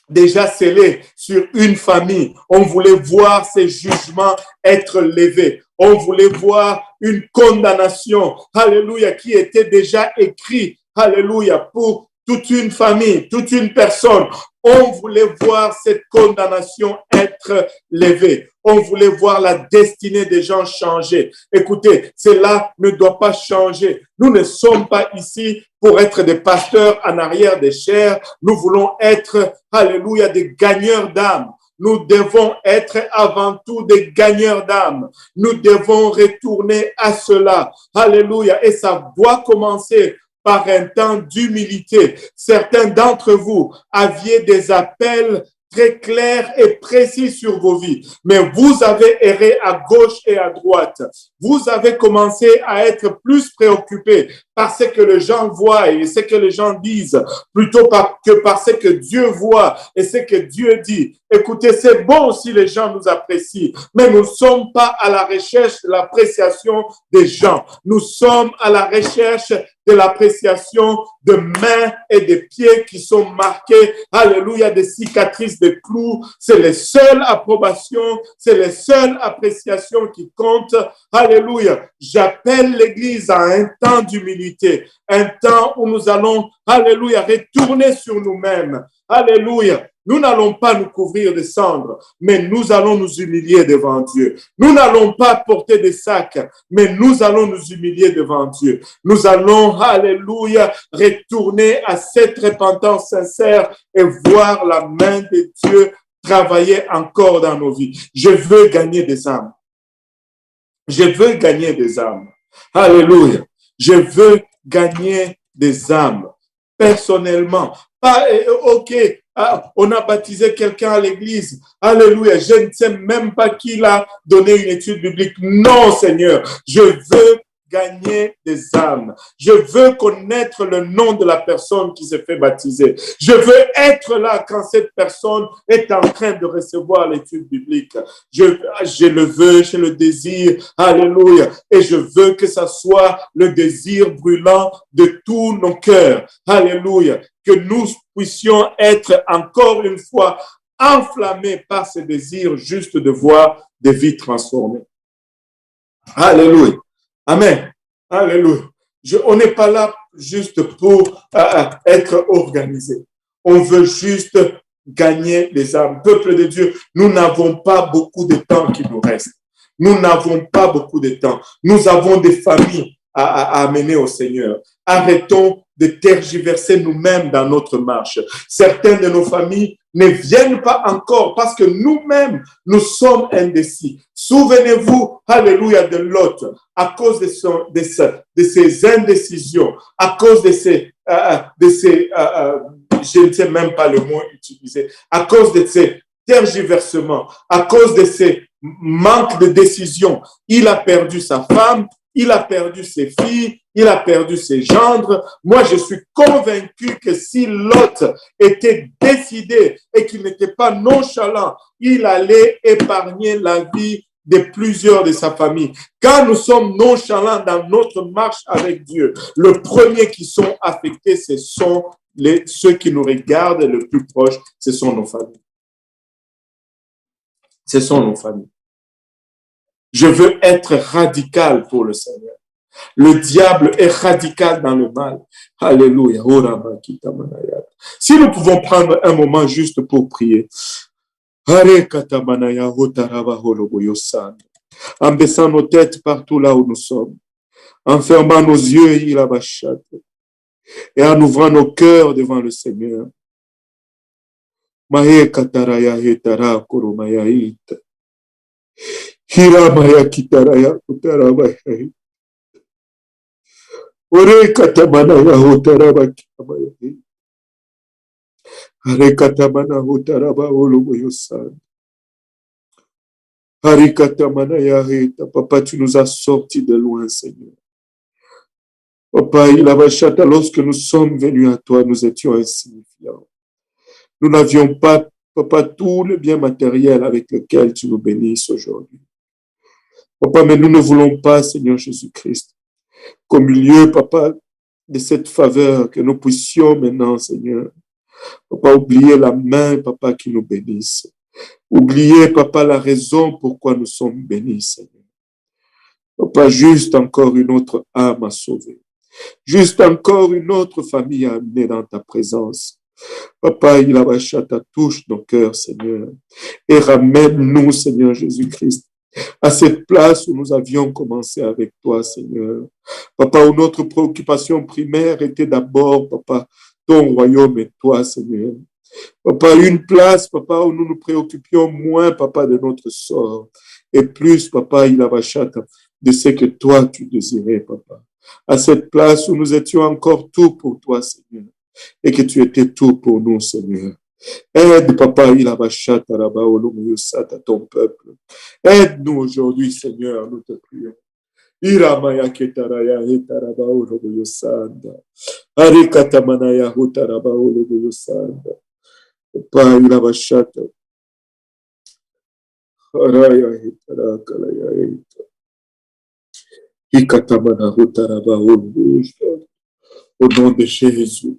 déjà scellé sur une famille. On voulait voir ces jugements être levés. On voulait voir une condamnation, alléluia, qui était déjà écrite, alléluia, pour toute une famille, toute une personne. On voulait voir cette condamnation être levée. On voulait voir la destinée des gens changer. Écoutez, cela ne doit pas changer. Nous ne sommes pas ici pour être des pasteurs en arrière des chairs. Nous voulons être, alléluia, des gagneurs d'âme. Nous devons être avant tout des gagneurs d'âme. Nous devons retourner à cela. Alléluia. Et ça doit commencer par un temps d'humilité. Certains d'entre vous aviez des appels très clairs et précis sur vos vies, mais vous avez erré à gauche et à droite. Vous avez commencé à être plus préoccupés par ce que les gens voient et ce que les gens disent, plutôt que par ce que Dieu voit et ce que Dieu dit. Écoutez, c'est bon si les gens nous apprécient, mais nous ne sommes pas à la recherche de l'appréciation des gens. Nous sommes à la recherche de l'appréciation de mains et de pieds qui sont marqués, alléluia, des cicatrices de clous. C'est les seules approbations, c'est les seules appréciations qui comptent. Alléluia. J'appelle l'Église à un temps d'humilité, un temps où nous allons, alléluia, retourner sur nous-mêmes. Alléluia. Nous n'allons pas nous couvrir de cendres, mais nous allons nous humilier devant Dieu. Nous n'allons pas porter des sacs, mais nous allons nous humilier devant Dieu. Nous allons, alléluia, retourner à cette repentance sincère et voir la main de Dieu travailler encore dans nos vies. Je veux gagner des âmes. Je veux gagner des âmes. Alléluia. Je veux gagner des âmes. Personnellement. Pas, ok, on a baptisé quelqu'un à l'église. Alléluia. Je ne sais même pas qui l'a donné une étude biblique. Non, Seigneur. Je veux gagner des âmes. Je veux connaître le nom de la personne qui s'est fait baptiser. Je veux être là quand cette personne est en train de recevoir l'étude biblique. Je le veux, je le désire. Alléluia. Et je veux que ça soit le désir brûlant de tous nos cœurs. Alléluia. Que nous puissions être encore une fois enflammés par ce désir juste de voir des vies transformées. Alléluia. Amen. Alléluia. On n'est pas là juste pour être organisé. On veut juste gagner les âmes. Peuple de Dieu, nous n'avons pas beaucoup de temps qui nous reste. Nous n'avons pas beaucoup de temps. Nous avons des familles à amener au Seigneur. Arrêtons de tergiverser nous-mêmes dans notre marche. Certaines de nos familles ne viennent pas encore parce que nous-mêmes, nous sommes indécis. Souvenez-vous, alléluia, de Lot, à cause de ses indécisions, à cause de ses je ne sais même pas le mot utilisé, à cause de ses tergiversements, à cause de ses manques de décision. Il a perdu sa femme, il a perdu ses filles, il a perdu ses gendres. Moi, je suis convaincu que si Lot était décidé et qu'il n'était pas nonchalant, il allait épargner la vie de plusieurs de sa famille. Quand nous sommes nonchalants dans notre marche avec Dieu, le premier qui sont affectés, ce sont ceux qui nous regardent le plus proche, ce sont nos familles. Ce sont nos familles. Je veux être radical pour le Seigneur. Le diable est radical dans le mal. Alléluia. Si nous pouvons prendre un moment juste pour prier. En baissant nos têtes partout là où nous sommes. en fermant nos yeux, et en ouvrant nos cœurs devant le Seigneur. Mahe kataraya hetara koromaya hita. Hiramaya kitaraya kutarabaya. Ore katamanaya hotaraba kitamaya. Hare katamana hotaraba olomoyosan. Hare katamanaya heta. Papa, tu nous as sortis de loin, Seigneur. Papa, lorsque nous sommes venus à toi, nous étions insignifiants. Nous n'avions pas, Papa, tout le bien matériel avec lequel tu nous bénisses aujourd'hui. Papa, mais nous ne voulons pas, Seigneur Jésus-Christ, qu'au milieu, Papa, de cette faveur, que nous puissions maintenant, Seigneur, Papa, oublier la main, Papa, qui nous bénisse. Oublier, Papa, la raison pourquoi nous sommes bénis, Seigneur. Papa, juste encore une autre âme à sauver. Juste encore une autre famille à amener dans ta présence. Papa, il a ta touche nos cœurs, Seigneur. Et ramène-nous, Seigneur Jésus-Christ, à cette place où nous avions commencé avec toi, Seigneur. Papa, où notre préoccupation primaire était d'abord, Papa, ton royaume et toi, Seigneur. Papa, une place, Papa, où nous nous préoccupions moins, Papa, de notre sort. Et plus, Papa, il a de ce que toi, tu désirais, Papa. À cette place où nous étions encore tout pour toi, Seigneur. Et que tu étais tout pour nous, Seigneur. Aide, Papa, il a ton peuple. Aide-nous aujourd'hui, Seigneur, nous te prions. Iramaya ketaraya hetaraba ologoyosanda. Arikatamanaya hutaraba ologoyosanda. Papa, il a Haraya hitarakalaya hita. Hikatamana hutaraba ologoyosanda. Au nom de Jésus.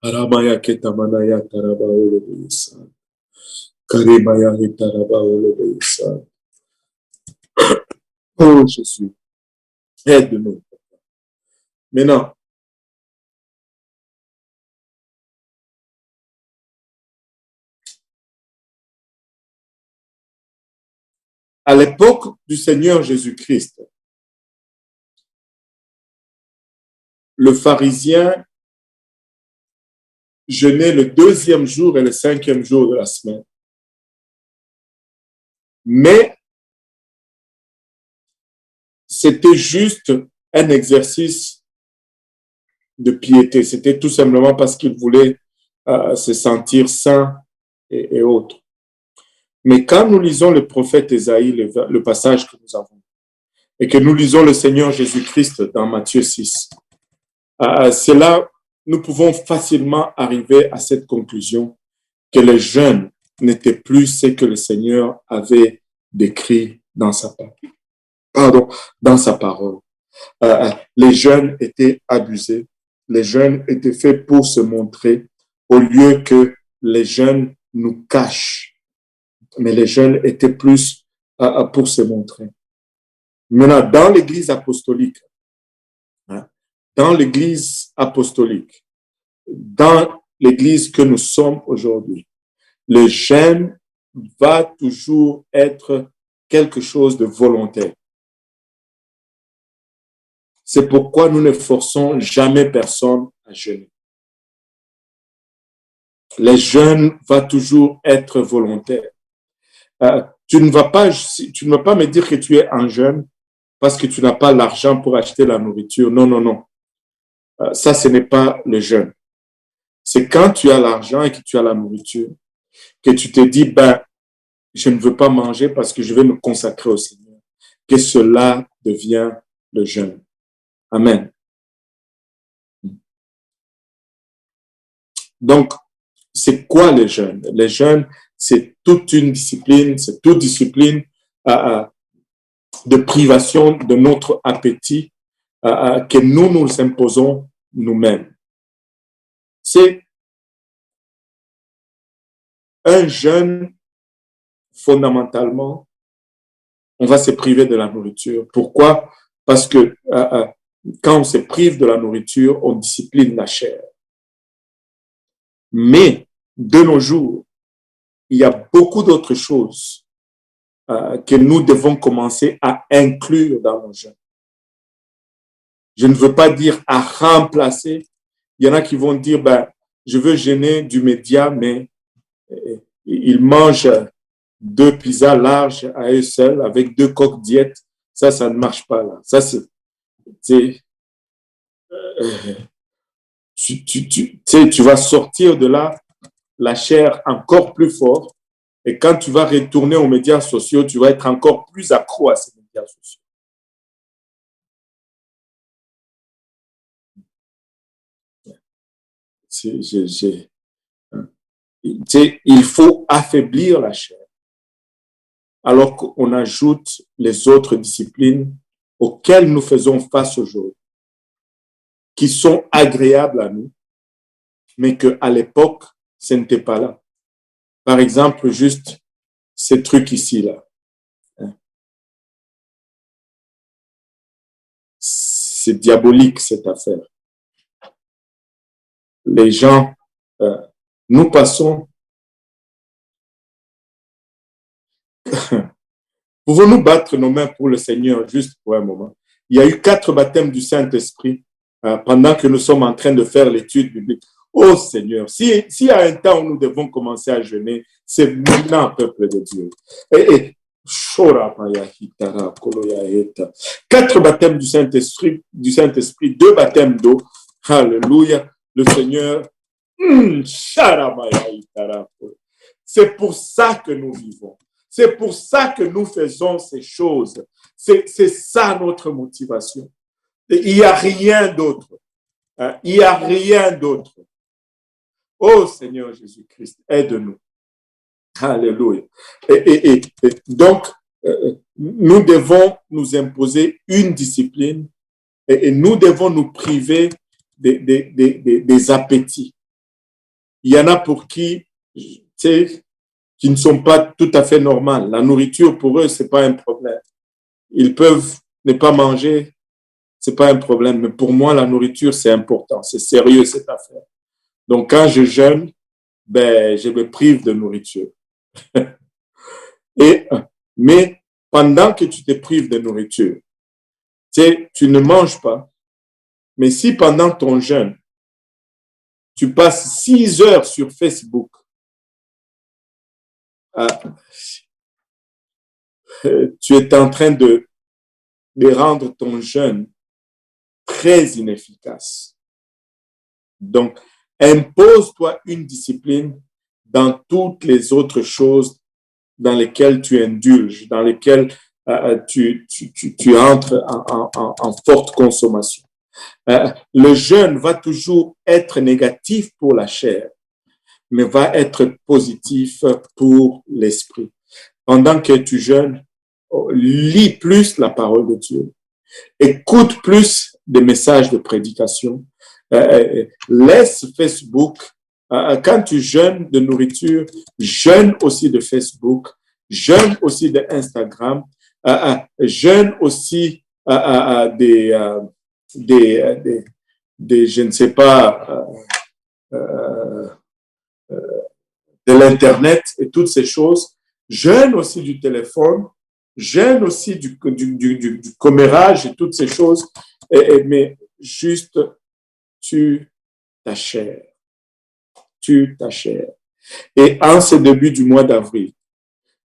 Aramaya ketamanaya taraba ologoyosanda. Karimaya hitaraba ologoyosanda. Oh Jésus, aide-nous. Maintenant, à l'époque du Seigneur Jésus-Christ, le pharisien jeûnait le 2e jour et le 5e jour de la semaine. Mais c'était juste un exercice de piété. C'était tout simplement parce qu'il voulait se sentir saint et autres. Mais quand nous lisons le prophète Ésaïe, le passage que nous avons, et que nous lisons le Seigneur Jésus-Christ dans Matthieu 6, c'est là nous pouvons facilement arriver à cette conclusion que les jeûnes n'étaient plus ce que le Seigneur avait décrit dans sa parole. Les jeûnes étaient abusés, les jeûnes étaient faits pour se montrer, au lieu que les jeûnes nous cachent. Mais les jeûnes étaient plus pour se montrer. Maintenant, dans l'Église apostolique, dans l'Église que nous sommes aujourd'hui, le jeûne va toujours être quelque chose de volontaire. C'est pourquoi nous ne forçons jamais personne à jeûner. Le jeûne va toujours être volontaire. Tu ne vas pas me dire que tu es en jeûne parce que tu n'as pas l'argent pour acheter la nourriture. Non, non, non. Ça, ce n'est pas le jeûne. C'est quand tu as l'argent et que tu as la nourriture que tu te dis, je ne veux pas manger parce que je vais me consacrer au Seigneur. Que cela devient le jeûne. Amen. Donc, c'est quoi le jeûne? Le jeûne, c'est toute une discipline, c'est toute discipline de privation de notre appétit que nous imposons nous-mêmes. C'est un jeûne, fondamentalement, on va se priver de la nourriture. Pourquoi? Parce que quand on se prive de la nourriture, on discipline la chair. Mais de nos jours, il y a beaucoup d'autres choses que nous devons commencer à inclure dans nos jeûnes. Je ne veux pas dire à remplacer. Il y en a qui vont dire, ben, je veux jeûner du média, mais ils mangent 2 pizzas larges à eux seuls avec 2 coques diètes. Ça ne marche pas là. Ça, c'est tu vas sortir de là la chair encore plus fort. Et quand tu vas retourner aux médias sociaux, tu vas être encore plus accro à ces médias sociaux. Il faut affaiblir la chair, alors qu'on ajoute les autres disciplines auxquelles nous faisons face aujourd'hui, qui sont agréables à nous, mais qu'à l'époque, ce n'était pas là. Par exemple, juste ces trucs ici, là. C'est diabolique, cette affaire. Les gens, nous passons. Pouvons-nous battre nos mains pour le Seigneur juste pour un moment? Il y a eu 4 baptêmes du Saint-Esprit pendant que nous sommes en train de faire l'étude biblique. Oh Seigneur, s'il y a un temps où nous devons commencer à jeûner, c'est maintenant, peuple de Dieu. 4 baptêmes du Saint-Esprit, 2 baptêmes d'eau. Alléluia. Le Seigneur. C'est pour ça que nous vivons. C'est pour ça que nous faisons ces choses. C'est ça notre motivation. Il n'y a rien d'autre. Il n'y a rien d'autre. Oh Seigneur Jésus-Christ, aide-nous. Alléluia. Et donc, nous devons nous imposer une discipline et nous devons nous priver des appétits. Il y en a pour qui ne sont pas tout à fait normales. La nourriture, pour eux, ce n'est pas un problème. Ils peuvent ne pas manger, ce n'est pas un problème. Mais pour moi, la nourriture, c'est important. C'est sérieux, cette affaire. Donc, quand je jeûne, ben, je me prive de nourriture. Mais pendant que tu te prives de nourriture, tu ne manges pas. Mais si pendant ton jeûne, tu passes 6 heures sur Facebook, tu es en train de rendre ton jeûne très inefficace. Donc, impose-toi une discipline dans toutes les autres choses dans lesquelles tu indulges, dans lesquelles tu entres en forte consommation. Le jeûne va toujours être négatif pour la chair, mais va être positif pour l'esprit. Pendant que tu jeûnes, lis plus la parole de Dieu. Écoute plus des messages de prédication. Laisse Facebook. Quand tu jeûnes de nourriture, jeûne aussi de Facebook, jeûne aussi de Instagram, jeûne aussi des je ne sais pas, de l'Internet et toutes ces choses. Jeûne aussi du téléphone, jeûne aussi du commérage et toutes ces choses. Mais juste, tue ta chair. Tue ta chair. Et en ce début du mois d'avril,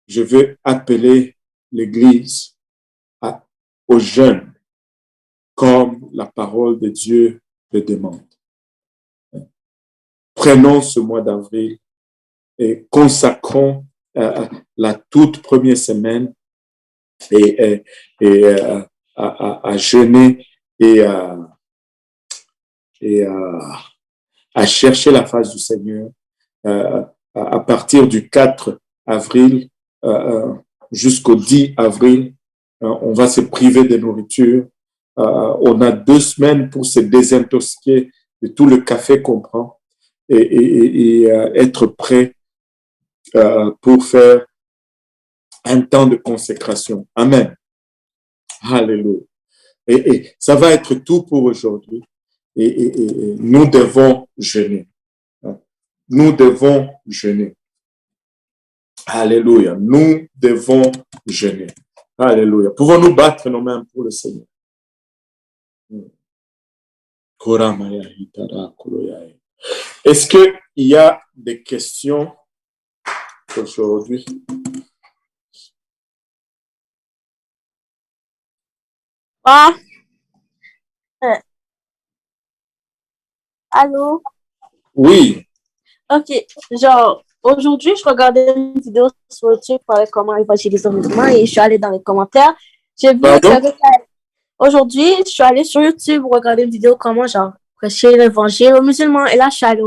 je veux appeler l'Église au jeûne comme la parole de Dieu le demande. Prenons ce mois d'avril et consacrons la toute première semaine à jeûner et à chercher la face du Seigneur. À partir du 4 avril jusqu'au 10 avril, on va se priver de nourriture. On a 2 semaines pour se désintoxiquer de tout le café qu'on prend et être prêt pour faire un temps de consécration. Amen. Alléluia. Et ça va être tout pour aujourd'hui. Et nous devons jeûner. Nous devons jeûner. Alléluia. Nous devons jeûner. Alléluia. Pouvons-nous battre nos mains pour le Seigneur? Est-ce qu'il y a des questions aujourd'hui? Ah, allô? Oui. Ok, genre, aujourd'hui, je regardais une vidéo sur YouTube pour voir comment évangéliser les musulmans et je suis allée dans les commentaires. J'ai vu Pardon? aujourd'hui, je suis allée sur YouTube pour regarder une vidéo comment, genre, prêcher l'évangile aux musulmans. Et là, je suis allée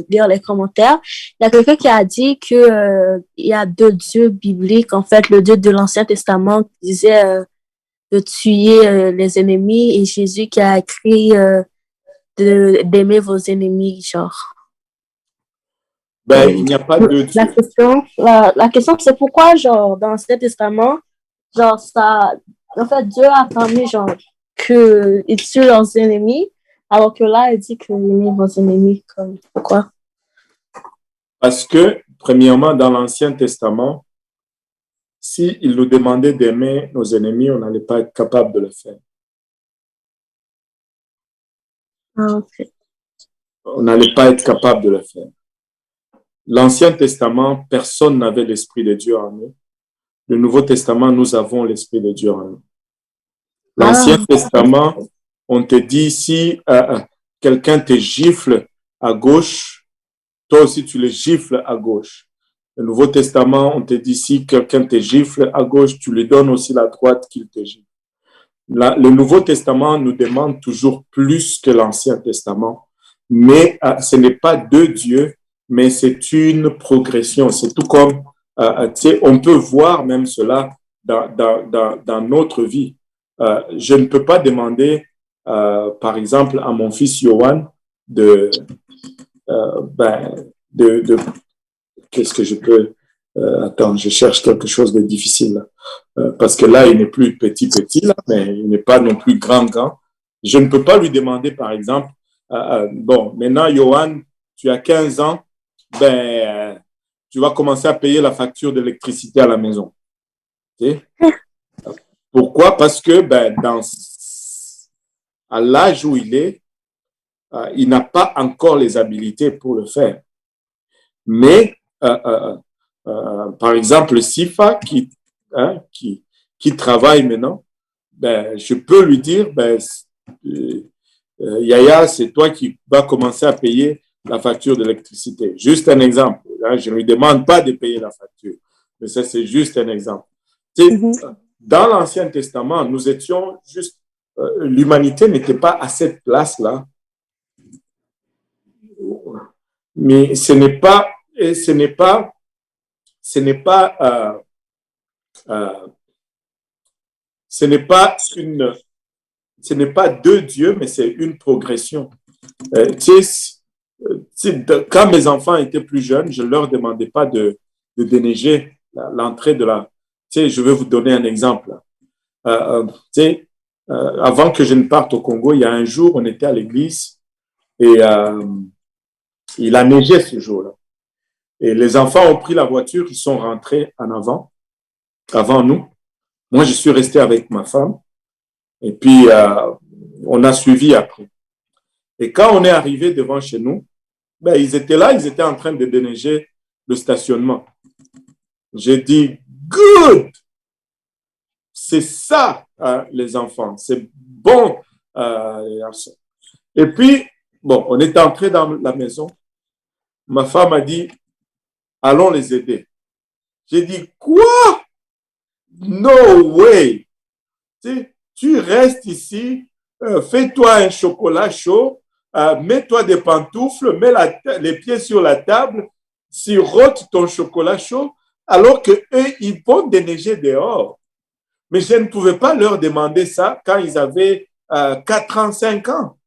lire les commentaires. Il y a quelqu'un qui a dit que, il y a deux dieux bibliques. En fait, le Dieu de l'Ancien Testament qui disait de tuer les ennemis et Jésus qui a écrit d'aimer vos ennemis, genre. Ben, il n'y a pas de Dieu. La question, c'est pourquoi, genre, dans l'Ancien Testament, genre, ça, en fait, Dieu a permis, genre, qu'ils tuent leurs ennemis, alors que là, il dit que aimez vos ennemis, comme, pourquoi? Parce que, premièrement, dans l'Ancien Testament, s'il nous demandait d'aimer nos ennemis, on n'allait pas être capable de le faire. Ah, ok. On n'allait pas être capable de le faire. L'Ancien Testament, personne n'avait l'Esprit de Dieu en eux. Le Nouveau Testament, nous avons l'Esprit de Dieu en nous. L'Ancien Testament, on te dit, si quelqu'un te gifle à gauche, toi aussi tu le gifles à gauche. Le Nouveau Testament, on te dit, si quelqu'un te gifle à gauche, tu lui donnes aussi la droite qu'il te gifle. Le Nouveau Testament nous demande toujours plus que l'Ancien Testament, mais ce n'est pas de Dieu, mais c'est une progression. C'est tout comme, on peut voir même cela dans notre vie. Je ne peux pas demander, par exemple, à mon fils Yohan de qu'est-ce que je peux... attends, je cherche quelque chose de difficile. Parce que là, il n'est plus petit, là, mais il n'est pas non plus grand. Je ne peux pas lui demander, par exemple, bon, maintenant, Johan, tu as 15 ans, tu vas commencer à payer la facture d'électricité à la maison. Okay? Pourquoi? Parce que à l'âge où il n'a pas encore les habilités pour le faire. Mais, par exemple, Sifa, qui travaille maintenant, je peux lui dire, Yaya, c'est toi qui vas commencer à payer la facture d'électricité. Juste un exemple. Là, je ne lui demande pas de payer la facture, mais ça, c'est juste un exemple. Dans l'Ancien Testament, nous étions juste, l'humanité n'était pas à cette place-là. Mais ce n'est pas deux dieux, mais c'est une progression. Quand mes enfants étaient plus jeunes, je ne leur demandais pas de déneiger l'entrée de la... je vais vous donner un exemple. Avant que je ne parte au Congo, il y a un jour, on était à l'église et il a neigé ce jour-là. Et les enfants ont pris la voiture, ils sont rentrés en avant nous. Moi, je suis resté avec ma femme. Et puis, on a suivi après. Et quand on est arrivé devant chez nous, ils étaient là, ils étaient en train de déneiger le stationnement. J'ai dit, good! C'est ça, les enfants. C'est bon. Et puis, bon, on est entré dans la maison. Ma femme a dit, allons les aider. J'ai dit, quoi? No way! Tu restes ici, fais-toi un chocolat chaud, mets-toi des pantoufles, mets les pieds sur la table, sirote ton chocolat chaud, alors qu'eux, ils vont déneiger dehors. Mais je ne pouvais pas leur demander ça quand ils avaient 4 ans, 5 ans.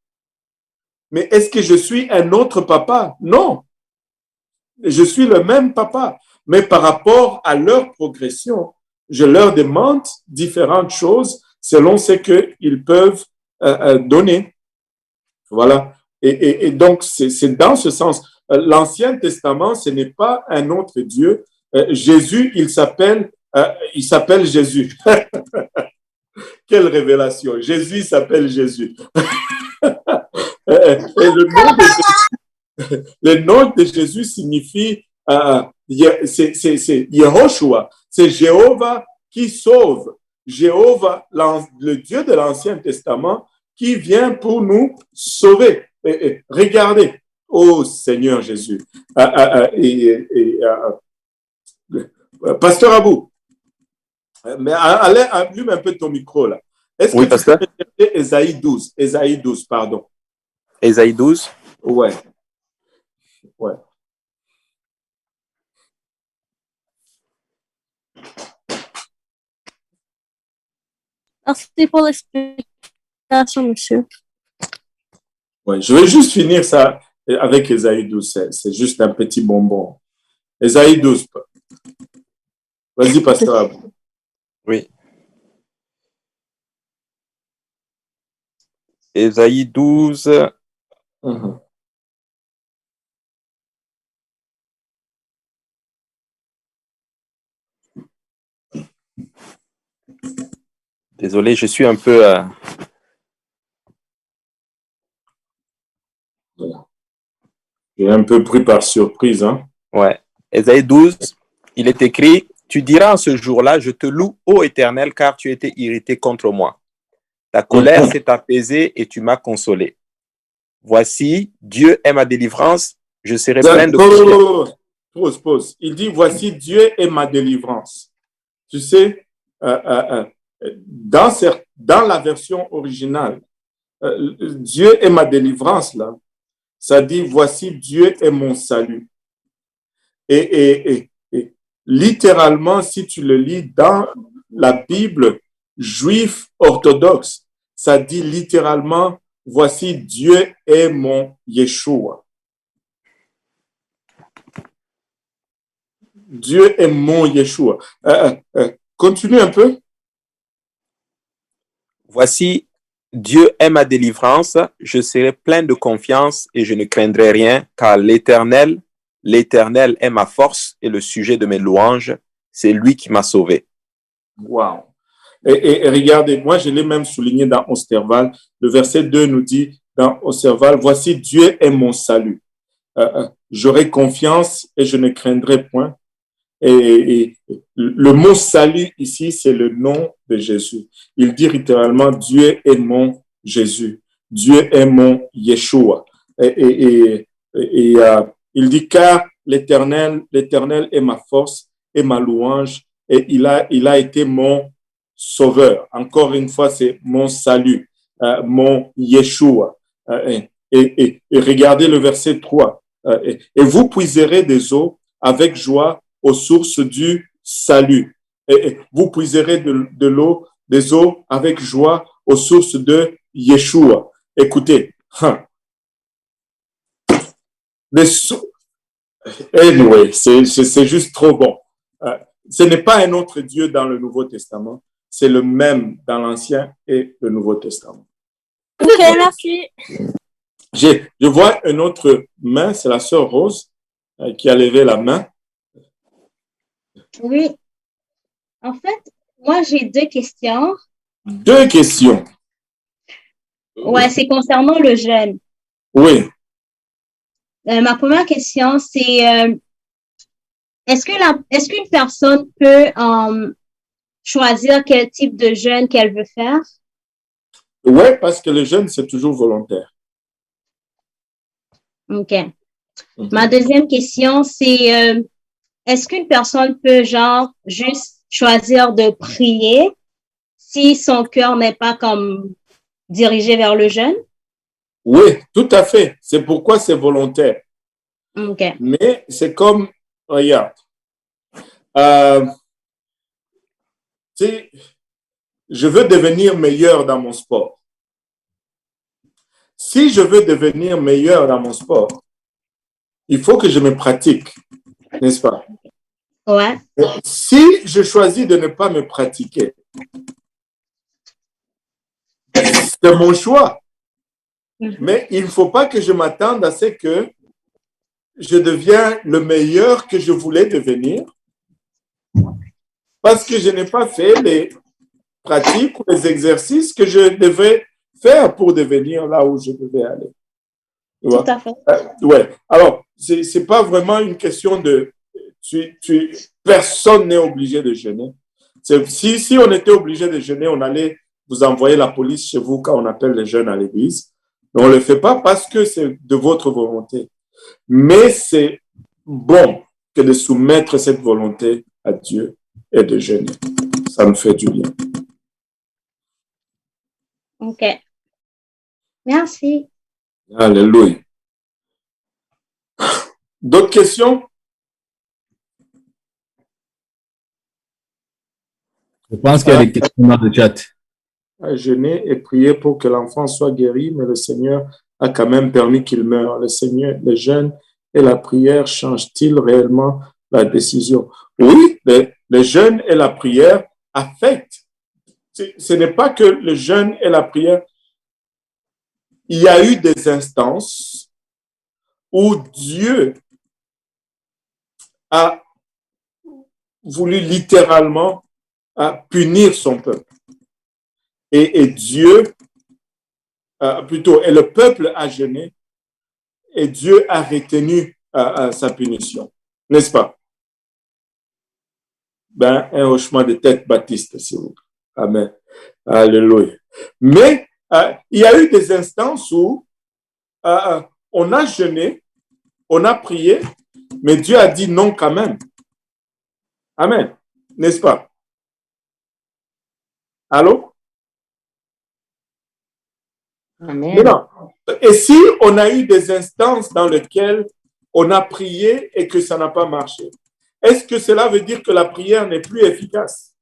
Mais est-ce que je suis un autre papa? Non. Je suis le même papa. Mais par rapport à leur progression, je leur demande différentes choses selon ce qu'ils peuvent donner. Voilà. Et donc, c'est dans ce sens. L'Ancien Testament, ce n'est pas un autre Dieu. Jésus, il s'appelle Jésus. Quelle révélation. Jésus s'appelle Jésus. Le nom de Jésus signifie, c'est Yehoshua, c'est Jéhovah qui sauve. Jéhovah, le Dieu de l'Ancien Testament, qui vient pour nous sauver. Regardez, oh Seigneur Jésus. Pasteur Abou, mais allume un peu ton micro là. Est-ce Oui, que tu pasteur. peux chercher Ésaïe 12? Ésaïe 12, pardon. Ésaïe 12. Ouais. Ouais. Merci pour l'explication, monsieur. Ouais. Je vais juste finir ça avec Ésaïe 12. C'est juste un petit bonbon. Ésaïe 12. Vas-y, pasteur Abou. Oui. Ésaïe 12. Mhm. Désolé, je suis un peu... Voilà. J'ai un peu pris par surprise. Hein? Ouais. Ésaïe 12, il est écrit, « Tu diras en ce jour-là, je te loue, ô Éternel, car tu étais irrité contre moi. Ta colère s'est apaisée et tu m'as consolé. Voici, Dieu est ma délivrance, je serai plein de confiance. » Pause. Il dit, voici, Dieu est ma délivrance. Tu sais, dans la version originale, Dieu est ma délivrance, là. Ça dit, voici, Dieu est mon salut. Et littéralement, si tu le lis dans la Bible juive orthodoxe, ça dit littéralement, voici, Dieu est mon Yeshua. Dieu est mon Yeshua. Continue un peu. Voici, Dieu est ma délivrance, je serai plein de confiance et je ne craindrai rien, car l'Éternel est ma force et le sujet de mes louanges, c'est lui qui m'a sauvé. Wow. Et regardez, moi je l'ai même souligné dans Osterval, le verset 2 nous dit dans Osterval, voici Dieu est mon salut. J'aurai confiance et je ne craindrai point. Et le mot salut ici, c'est le nom de Jésus. Il dit littéralement, Dieu est mon Jésus. Dieu est mon Yeshua. Il dit, car l'Éternel est ma force et ma louange, et il a été mon sauveur. Encore une fois, c'est mon salut, mon Yeshua. Et regardez le verset 3. Et vous puiserez des eaux avec joie aux sources du salut. Et vous puiserez de l'eau, des eaux avec joie aux sources de Yeshua. Écoutez. Anyway, c'est juste trop bon. Ce n'est pas un autre Dieu dans le Nouveau Testament. C'est le même dans l'Ancien et le Nouveau Testament. Ok, merci. Je vois une autre main, c'est la sœur Rose qui a levé la main. Oui. En fait, moi, j'ai deux questions. Deux questions. Ouais, c'est concernant le jeûne. Oui. Ma première question, c'est est-ce qu'une personne peut choisir quel type de jeûne qu'elle veut faire? Oui, parce que le jeûne, c'est toujours volontaire. OK. Ma deuxième question, c'est est-ce qu'une personne peut, genre, juste choisir de prier si son cœur n'est pas comme dirigé vers le jeûne? Oui, tout à fait. C'est pourquoi c'est volontaire. OK. Mais c'est comme, regarde, je veux devenir meilleur dans mon sport. Si je veux devenir meilleur dans mon sport, il faut que je me pratique, n'est-ce pas? Ouais. Si je choisis de ne pas me pratiquer, c'est mon choix. Mais il ne faut pas que je m'attende à ce que je devienne le meilleur que je voulais devenir parce que je n'ai pas fait les pratiques ou les exercices que je devais faire pour devenir là où je devais aller. Tout à fait. Ouais. Alors, c'est pas vraiment une question de... personne n'est obligé de jeûner. Si on était obligé de jeûner, on allait vous envoyer la police chez vous quand on appelle les jeunes à l'église. Mais on ne le fait pas parce que c'est de votre volonté. Mais c'est bon que de soumettre cette volonté à Dieu et de jeûner. Ça me fait du bien. OK. Merci. Alléluia. D'autres questions? Je pense qu'il y a des questions dans le chat. Jeûner et prier pour que l'enfant soit guéri, mais le Seigneur a quand même permis qu'il meure. Le jeûne et la prière changent-ils réellement la décision? Oui, le jeûne et la prière affectent. Ce n'est pas que le jeûne et la prière. Il y a eu des instances où Dieu a voulu littéralement punir son peuple. Et Dieu, et le peuple a jeûné, et Dieu a retenu sa punition. N'est-ce pas? Un hochement de tête baptiste, s'il vous plaît. Amen. Alléluia. Mais il y a eu des instances où on a jeûné, on a prié, mais Dieu a dit non quand même. Amen. N'est-ce pas? Allô? Amen. Maintenant, et si on a eu des instances dans lesquelles on a prié et que ça n'a pas marché, est-ce que cela veut dire que la prière n'est plus efficace?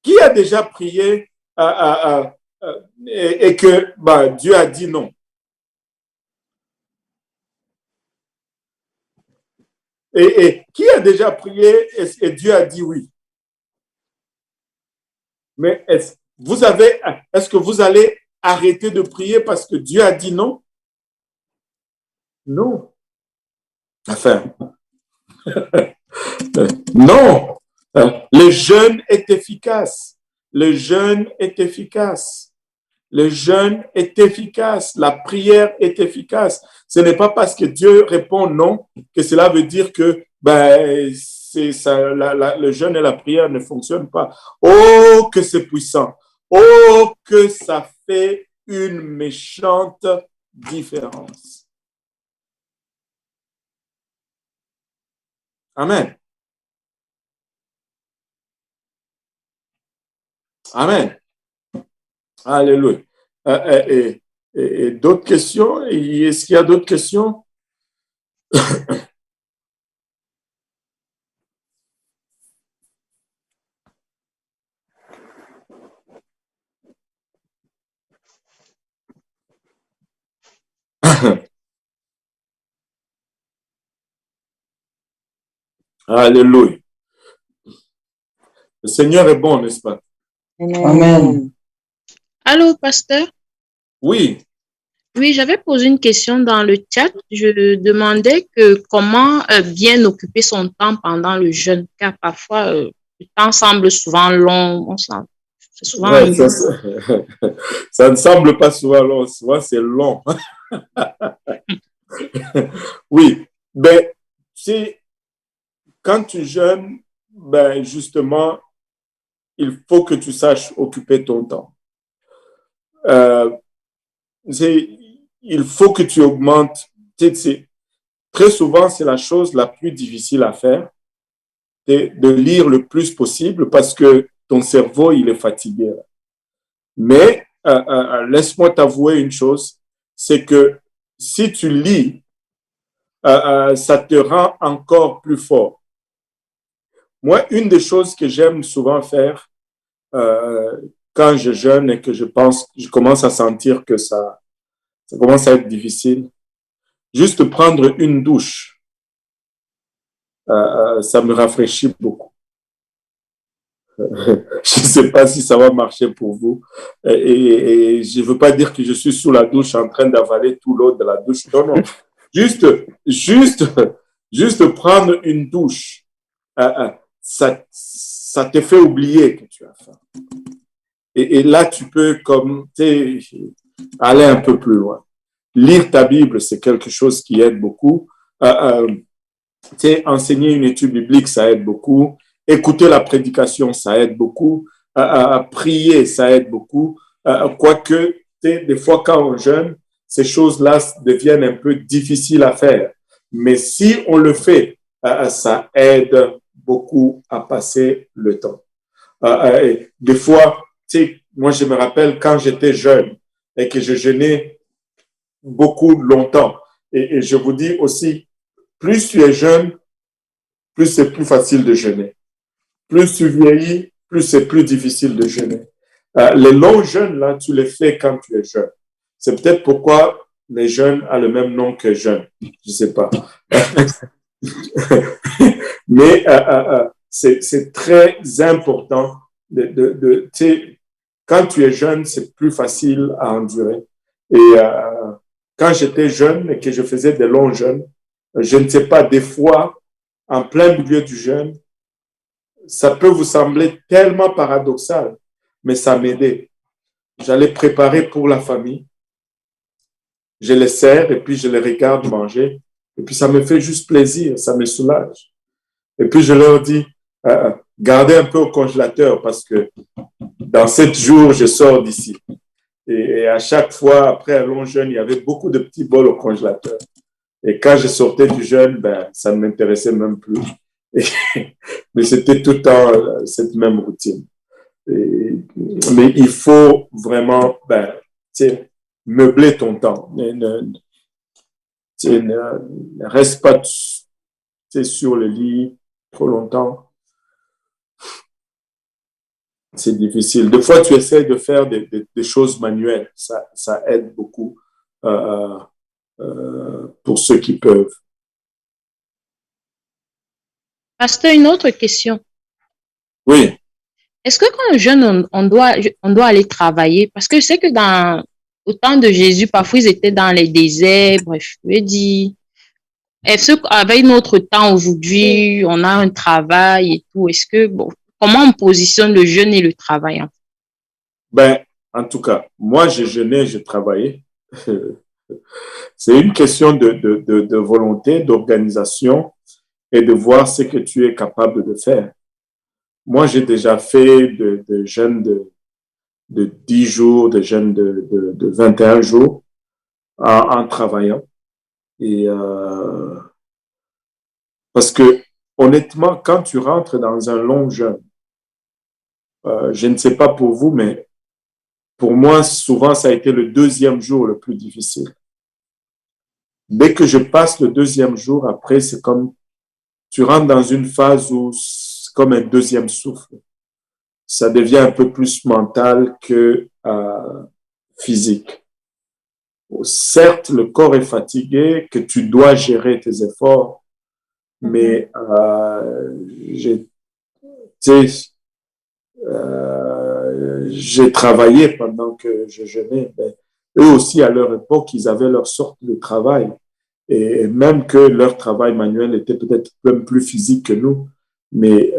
Qui a déjà prié et que Dieu a dit non? Et qui a déjà prié et Dieu a dit oui? Mais est-ce que vous allez arrêter de prier parce que Dieu a dit non? Non. Enfin, non. Le jeûne est efficace. Le jeûne est efficace. Le jeûne est efficace. La prière est efficace. Ce n'est pas parce que Dieu répond non que cela veut dire que le jeûne et la prière ne fonctionnent pas. Oh, que c'est puissant. Oh, que ça fait une méchante différence. Amen. Amen. Alléluia. Et d'autres questions? Est-ce qu'il y a d'autres questions? Alléluia. Le Seigneur est bon, n'est-ce pas? Amen. Allô, pasteur? Oui. Oui, j'avais posé une question dans le chat. Je demandais comment bien occuper son temps pendant le jeûne, car parfois le temps semble souvent long. C'est souvent Ouais, ça ne semble pas souvent long, souvent c'est long. Oui, quand tu jeûnes, justement, il faut que tu saches occuper ton temps. Il faut que tu augmentes. Très souvent, c'est la chose la plus difficile à faire, de lire le plus possible parce que ton cerveau, il est fatigué. Mais laisse-moi t'avouer une chose, c'est que si tu lis, ça te rend encore plus fort. Moi, une des choses que j'aime souvent faire quand je jeûne et que je commence à sentir que ça commence à être difficile, juste prendre une douche, ça me rafraîchit beaucoup. Je ne sais pas si ça va marcher pour vous. Et je ne veux pas dire que je suis sous la douche en train d'avaler tout l'eau de la douche. Non, non. Juste prendre une douche. Ça te fait oublier que tu as faim. Et là, tu peux aller un peu plus loin. Lire ta Bible, c'est quelque chose qui aide beaucoup. Enseigner une étude biblique, ça aide beaucoup. Écouter la prédication, ça aide beaucoup. Prier, ça aide beaucoup. Quoique, des fois, quand on jeûne, ces choses-là deviennent un peu difficiles à faire. Mais si on le fait, ça aide beaucoup à passer le temps. Des fois, moi, je me rappelle quand j'étais jeune et que je jeûnais beaucoup longtemps. Et je vous dis aussi, plus tu es jeune, plus c'est plus facile de jeûner. Plus tu vieillis, plus c'est plus difficile de jeûner. Les longs jeûnes, là, tu les fais quand tu es jeune. C'est peut-être pourquoi les jeunes ont le même nom que jeunes. Je sais pas. Mais c'est très important quand tu es jeune, c'est plus facile à endurer. Et quand j'étais jeune et que je faisais des longs jeûnes, je ne sais pas, des fois, en plein milieu du jeûne, ça peut vous sembler tellement paradoxal, mais ça m'aidait. J'allais préparer pour la famille, je les sers et puis je les regarde manger. Et puis ça me fait juste plaisir, ça me soulage. Et puis je leur dis, gardez un peu au congélateur parce que dans 7 jours, je sors d'ici. Et à chaque fois, après un long jeûne, il y avait beaucoup de petits bols au congélateur. Et quand je sortais du jeûne, ça ne m'intéressait même plus. Mais c'était tout le temps cette même routine. Mais il faut vraiment meubler ton temps. Ne reste pas sur le lit trop longtemps. C'est difficile. Des fois, tu essaies de faire des choses manuelles. Ça aide beaucoup pour ceux qui peuvent. Pasteur, une autre question. Oui. Est-ce que quand on jeûne, on doit aller travailler? Parce que je sais que au temps de Jésus, parfois, ils étaient dans les déserts. Bref, je veux dire, est-ce qu'avec notre temps aujourd'hui, on a un travail et tout? Comment on positionne le jeûne et le travail? En tout cas, moi, j'ai jeûné, j'ai travaillé. C'est une question de volonté, d'organisation et de voir ce que tu es capable de faire. Moi, j'ai déjà fait de jeûnes de 10 jours, de jeûnes de 21 jours en travaillant. Et parce que, honnêtement, quand tu rentres dans un long jeûne, je ne sais pas pour vous, mais pour moi, souvent, ça a été le 2e jour le plus difficile. Dès que je passe le 2e jour, après, c'est comme tu rentres dans une phase où c'est comme un 2e souffle. Ça devient un peu plus mental que physique. Certes, le corps est fatigué, que tu dois gérer tes efforts, mais j'ai travaillé pendant que je jeûnais. Eux aussi, à leur époque, ils avaient leur sorte de travail. Et même que leur travail manuel était peut-être même plus physique que nous, mais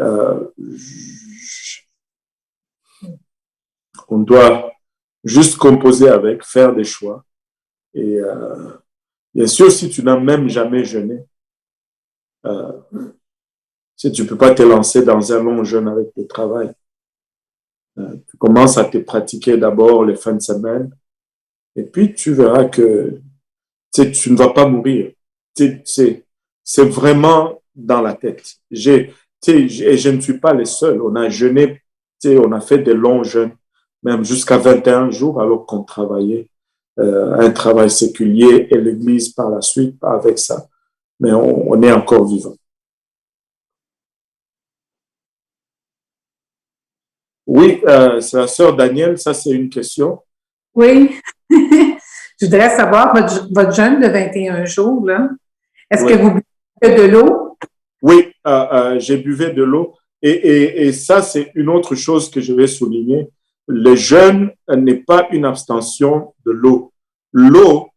on doit juste composer avec, faire des choix. Et bien sûr, si tu n'as même jamais jeûné, si tu ne peux pas te lancer dans un long jeûne avec le travail, tu commences à te pratiquer d'abord les fins de semaine, et puis tu verras que tu ne vas pas mourir. C'est vraiment dans la tête. Et je ne suis pas les seuls. On a jeûné, on a fait des longs jeûnes, même jusqu'à 21 jours, alors qu'on travaillait un travail séculier et l'Église par la suite, pas avec ça. Mais on est encore vivant. Oui, c'est la sœur Danielle, ça c'est une question. Oui. Je voudrais savoir, votre jeûne de 21 jours, là, est-ce que vous buvez de l'eau? Oui, j'ai buvé de l'eau. Et ça, c'est une autre chose que je vais souligner. Le jeûne n'est pas une abstention de l'eau. L'eau,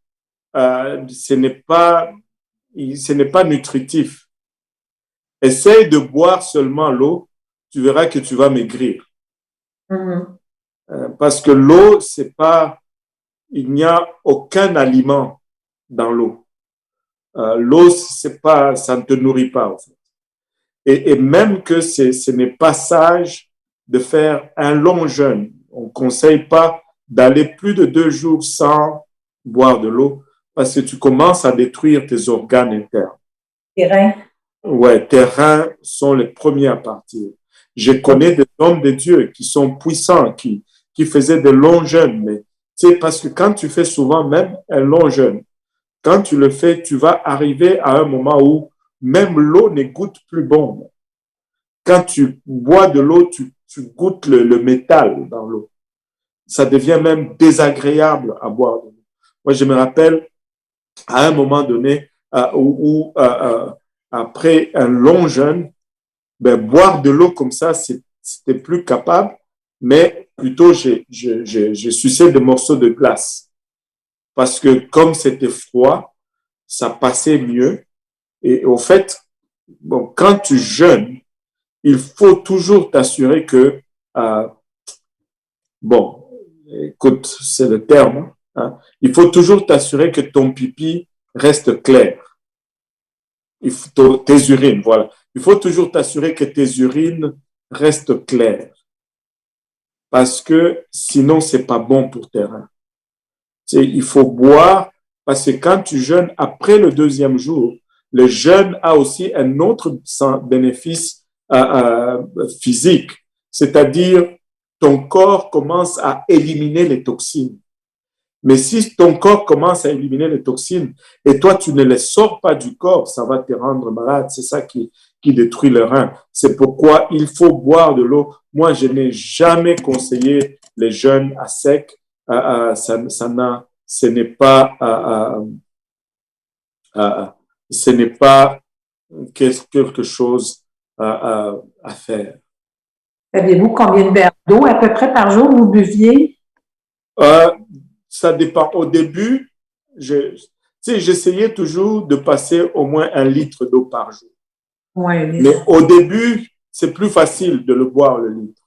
ce n'est pas nutritif. Essaye de boire seulement l'eau, tu verras que tu vas maigrir. Parce que l'eau, c'est pas, il n'y a aucun aliment dans l'eau. L'eau, c'est pas, ça ne te nourrit pas, en fait. Et même que ce n'est pas sage de faire un long jeûne. On ne conseille pas d'aller plus de 2 jours sans boire de l'eau parce que tu commences à détruire tes organes internes. Les reins. Ouais, tes reins sont les premiers à partir. Je connais des hommes de Dieu qui sont puissants, qui faisaient de longs jeûnes, mais c'est parce que quand tu fais souvent même un long jeûne, quand tu le fais, tu vas arriver à un moment où même l'eau ne goûte plus bon. Quand tu bois de l'eau, tu goûtes le métal dans l'eau. Ça devient même désagréable à boire de l'eau. Moi, je me rappelle à un moment donné où après un long jeûne, ben, boire de l'eau comme ça, c'était plus capable, mais plutôt je suçais des morceaux de glace. Parce que comme c'était froid, ça passait mieux. Et au fait, bon, quand tu jeûnes, il faut toujours t'assurer que, bon, écoute, c'est le terme, hein, il faut toujours t'assurer que ton pipi reste clair. Tes urines, voilà. Il faut toujours t'assurer que tes urines restent claires. Parce que sinon, c'est pas bon pour tes reins. Il faut boire parce que quand tu jeûnes après le 2e jour, le jeûne a aussi un autre bénéfice physique, c'est-à-dire ton corps commence à éliminer les toxines. Mais si ton corps commence à éliminer les toxines et toi, tu ne les sors pas du corps, ça va te rendre malade. C'est ça qui détruit le rein. C'est pourquoi il faut boire de l'eau. Moi, je n'ai jamais conseillé les jeûnes à sec. Ce n'est pas quelque chose à faire. Savez-vous combien de verres d'eau à peu près par jour vous buviez? Ça dépend. Au début, j'essayais toujours de passer au moins 1 litre d'eau par jour. Ouais, mais au début, c'est plus facile de le boire, le litre.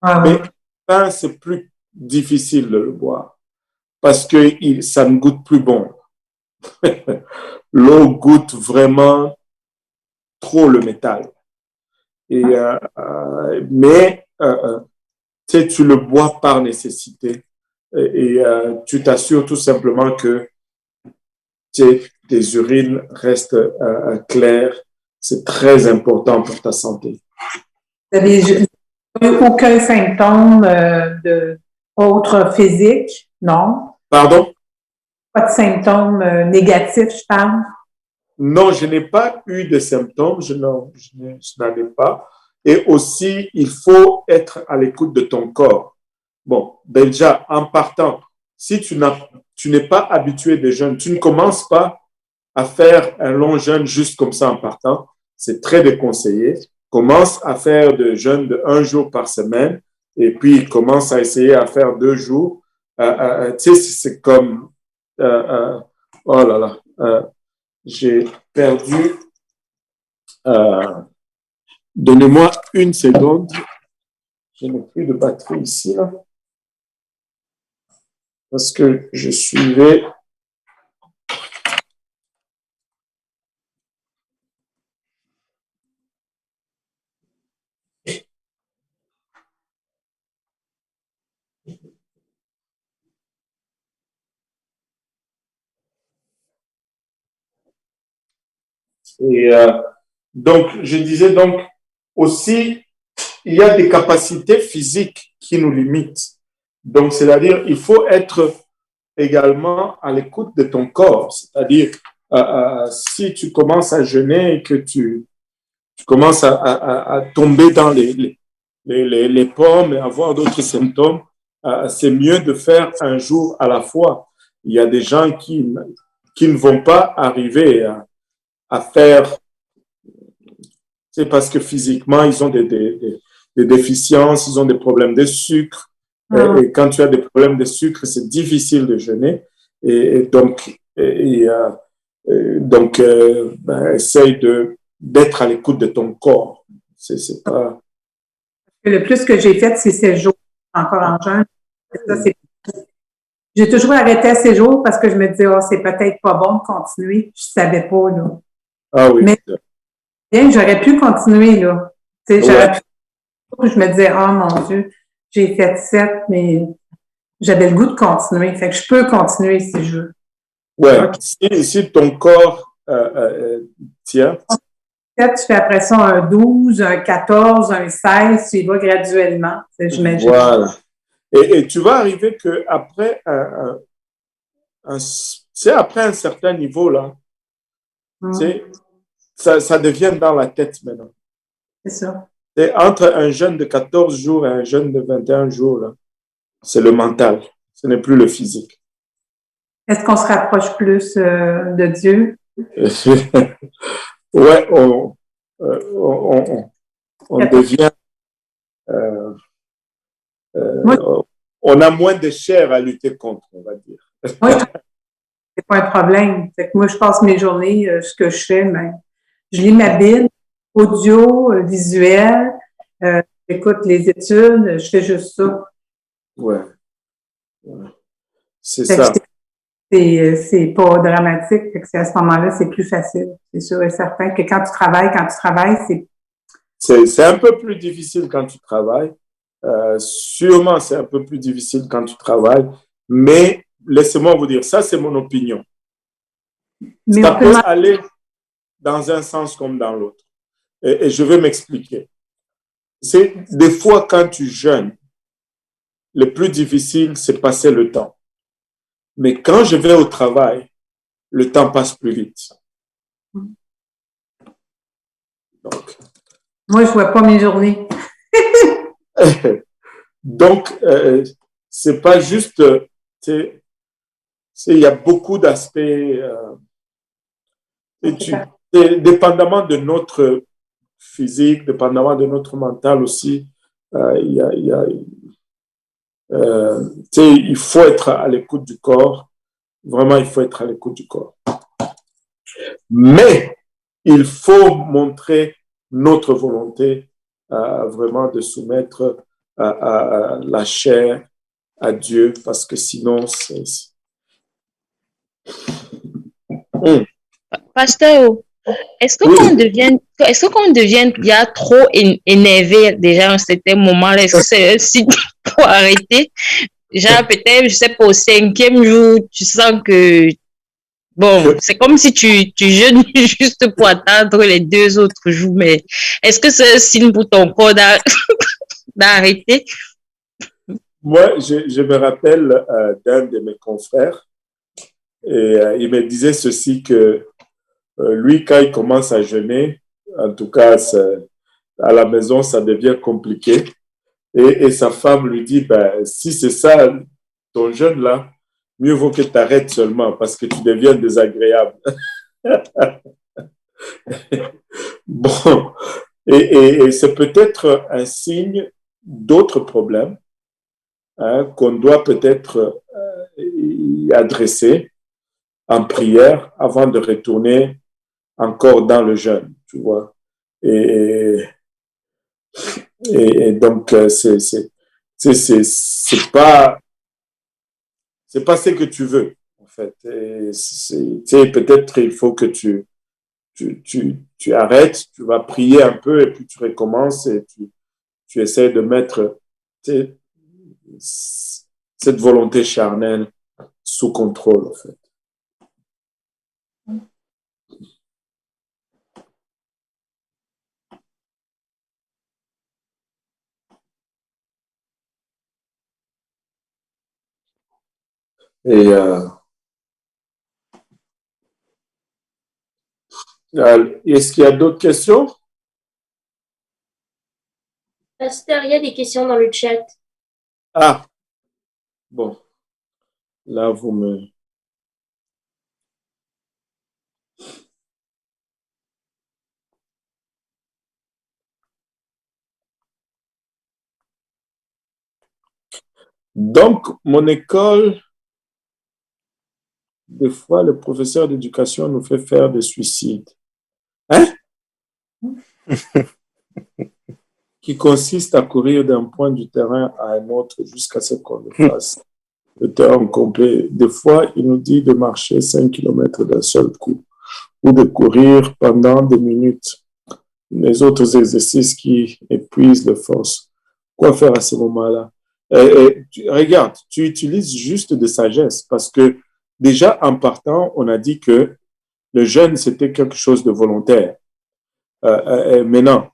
Mais enfin, c'est plus difficile de le boire parce que ça ne goûte plus bon. L'eau goûte vraiment trop le métal. Mais tu le bois par nécessité et tu t'assures tout simplement que tes urines restent claires. C'est très important pour ta santé. Vous n'avez eu aucun symptôme autre physique, non? Pardon? Pas de symptômes négatifs, je parle? Non, je n'ai pas eu de symptômes, je n'en ai pas. Et aussi, il faut être à l'écoute de ton corps. Bon, déjà, en partant, si tu n'es pas habitué des jeûnes, tu ne commences pas à faire un long jeûne juste comme ça en partant. C'est très déconseillé. Commence à faire de jeûne de 1 jour par semaine et puis commence à essayer à faire 2 jours. Tu sais, c'est comme... oh là là, j'ai perdu... donnez-moi 1 seconde. Je n'ai plus de batterie ici, là. Parce que je suivais... Et donc, je disais donc aussi, il y a des capacités physiques qui nous limitent. Donc, c'est-à-dire, il faut être également à l'écoute de ton corps. C'est-à-dire, si tu commences à jeûner et que tu commences à tomber dans les pommes et avoir d'autres symptômes, c'est mieux de faire un jour à la fois. Il y a des gens qui ne vont pas arriver à faire, c'est parce que physiquement, ils ont des déficiences, ils ont des problèmes de sucre. Et quand tu as des problèmes de sucre, c'est difficile de jeûner. Et donc, essaye d'être à l'écoute de ton corps. C'est pas... Le plus que j'ai fait, c'est 7 jours encore en jeûne. Ça, j'ai toujours arrêté à ces jours parce que je me disais, oh, c'est peut-être pas bon de continuer. Je savais pas, là. Ah oui. Mais bien, j'aurais pu continuer, là. Tu sais, j'aurais Ouais. pu. Je me disais, oh mon Dieu, j'ai fait 7, mais j'avais le goût de continuer. Fait que je peux continuer si je veux. Ouais. Ok. Si ton corps tient, 7, tu fais après ça un 12, un 14, un 16, tu y vas graduellement, j'imagine. voilà. Et tu vas arriver qu'après après un certain niveau, là, ça devient dans la tête maintenant. C'est ça. Et entre un jeûne de 14 jours et un jeûne de 21 jours, là, c'est le mental, ce n'est plus le physique. Est-ce qu'on se rapproche plus de Dieu? Ouais, on devient... on a moins de chair à lutter contre, on va dire. Moi, je trouve que c'est pas un problème. Fait que moi, je passe mes journées, ce que je fais, mais je lis ma Bible, audio, visuel, j'écoute les études, je fais juste ça. Ouais. C'est Fait que ça. c'est pas dramatique, fait que c'est à ce moment-là, c'est plus facile. C'est sûr et certain que quand tu travailles, c'est un peu plus difficile quand tu travailles. Sûrement, c'est un peu plus difficile quand tu travailles. Mais laissez-moi vous dire, ça, c'est mon opinion. mais Ça peut aller dans un sens comme dans l'autre. Et je vais m'expliquer. C'est des fois, quand tu jeûnes, le plus difficile, c'est passer le temps. Mais quand je vais au travail, le temps passe plus vite. Donc, moi, je vois pas mes journées. donc c'est pas juste, il y a beaucoup d'aspects, dépendamment de notre physique, dépendamment de notre mental aussi, il faut être à l'écoute du corps. Vraiment, il faut être à l'écoute du corps. Mais il faut montrer notre volonté vraiment de soumettre à la chair à Dieu, parce que sinon, c'est... Pasteur, est-ce que quand on devient déjà trop énervé déjà à un certain moment, est-ce que c'est un signe pour arrêter? Genre peut-être, je sais pas, au 5e jour, tu sens que, bon, c'est comme si tu jeûnes juste pour attendre les 2 autres jours, mais est-ce que c'est un signe pour ton corps d'arrêter? Moi, je me rappelle d'un de mes confrères, et il me disait ceci, que lui, quand il commence à jeûner, en tout cas, à la maison, ça devient compliqué. Et sa femme lui dit, ben, si c'est ça, ton jeûne là, mieux vaut que tu arrêtes seulement parce que tu deviens désagréable. Bon, et c'est peut-être un signe d'autres problèmes qu'on doit peut-être adresser en prière avant de retourner encore dans le jeûne, tu vois. Et donc, c'est pas ce que tu veux, en fait. Peut-être il faut que tu arrêtes, tu vas prier un peu et puis tu recommences et tu essaies de mettre cette volonté charnelle sous contrôle, en fait. Et est-ce qu'il y a d'autres questions? Pasteur, il y a des questions dans le chat. Ah, bon. Là, vous me... Donc, mon école, des fois, le professeur d'éducation nous fait faire des suicides. Hein? qui consiste à courir d'un point du terrain à un autre jusqu'à ce qu'on le fasse le terrain complet. Des fois, il nous dit de marcher 5 kilomètres d'un seul coup ou de courir pendant des minutes. Les autres exercices qui épuisent les forces. Quoi faire à ce moment-là? Regarde, tu utilises juste de sagesse parce que déjà en partant, on a dit que le jeûne, c'était quelque chose de volontaire. Maintenant,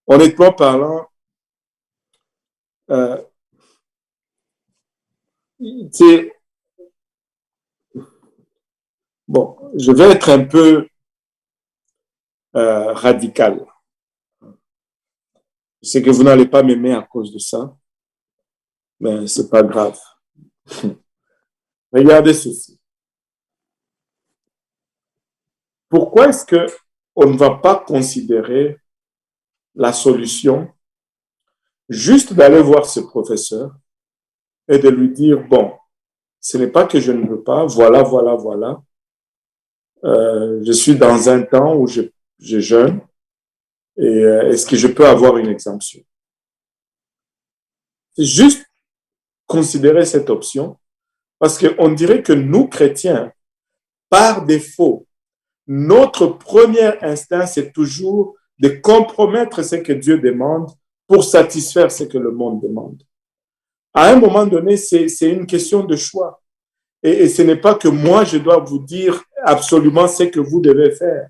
honnêtement parlant, bon, je vais être un peu radical. Je sais que vous n'allez pas m'aimer à cause de ça, mais c'est pas grave. Regardez ceci. Pourquoi est-ce que on ne va pas considérer la solution juste d'aller voir ce professeur et de lui dire, bon, ce n'est pas que je ne veux pas, voilà. Je suis dans un temps où je jeûne et est-ce que je peux avoir une exemption? C'est juste considérer cette option parce qu'on dirait que nous, chrétiens, par défaut, notre premier instinct, c'est toujours de compromettre ce que Dieu demande pour satisfaire ce que le monde demande. À un moment donné, c'est une question de choix. Et ce n'est pas que moi, je dois vous dire absolument ce que vous devez faire.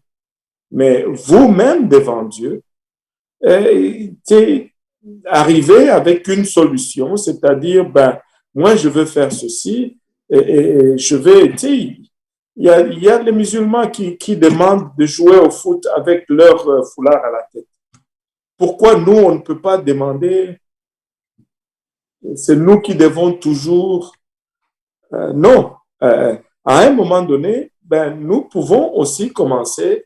Mais vous-même devant Dieu, arrivez avec une solution, c'est-à-dire, moi, je veux faire ceci et je vais, il y a les musulmans qui demandent de jouer au foot avec leur foulard à la tête. Pourquoi nous, on ne peut pas demander? C'est nous qui devons toujours... non. À un moment donné, nous pouvons aussi commencer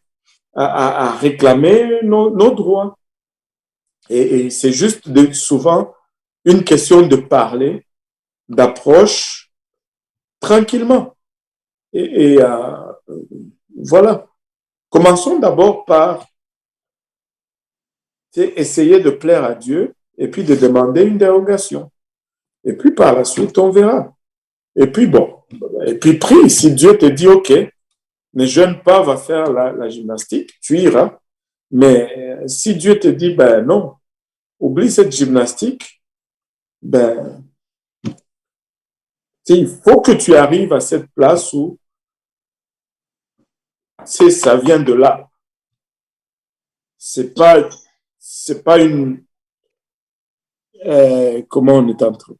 à réclamer nos droits. Et c'est juste souvent une question de parler, d'approche tranquillement. Et voilà. Commençons d'abord par essayer de plaire à Dieu et puis de demander une dérogation. Et puis par la suite, on verra. Et puis prie. Si Dieu te dit, OK, ne jeûne pas, va faire la gymnastique, tu iras. Mais si Dieu te dit, non, oublie cette gymnastique, il faut que tu arrives à cette place où ça vient de là. C'est pas une comment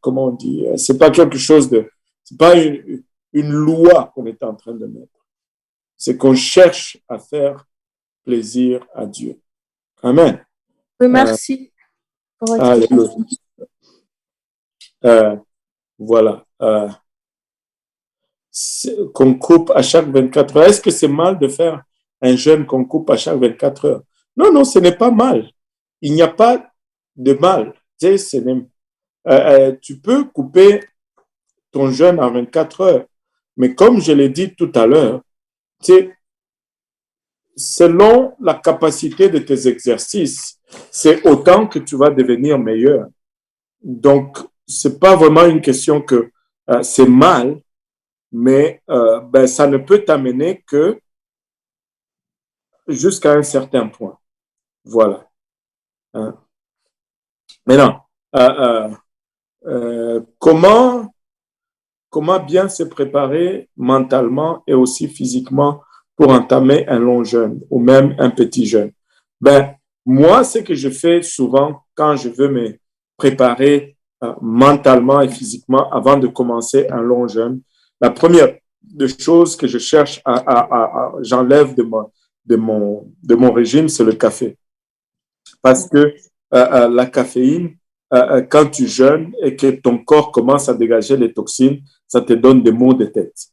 on dit, c'est pas quelque chose de, c'est pas une loi qu'on est en train de mettre. C'est qu'on cherche à faire plaisir à Dieu. Amen. Oui, merci. Voilà. Qu'on coupe à chaque 24 heures. Est-ce que c'est mal de faire un jeûne qu'on coupe à chaque 24 heures? Non, ce n'est pas mal. Il n'y a pas de mal. Tu peux couper ton jeûne à 24 heures. Mais comme je l'ai dit tout à l'heure, selon la capacité de tes exercices, c'est autant que tu vas devenir meilleur. Donc, c'est pas vraiment une question que c'est mal, mais ça ne peut t'amener que jusqu'à un certain point. Voilà. Maintenant, comment bien se préparer mentalement et aussi physiquement pour entamer un long jeûne ou même un petit jeûne? Moi, ce que je fais souvent quand je veux me préparer mentalement et physiquement avant de commencer un long jeûne, la première des choses que je cherche j'enlève de mon régime, c'est le café. Parce que la caféine, quand tu jeûnes et que ton corps commence à dégager les toxines, ça te donne des maux de tête.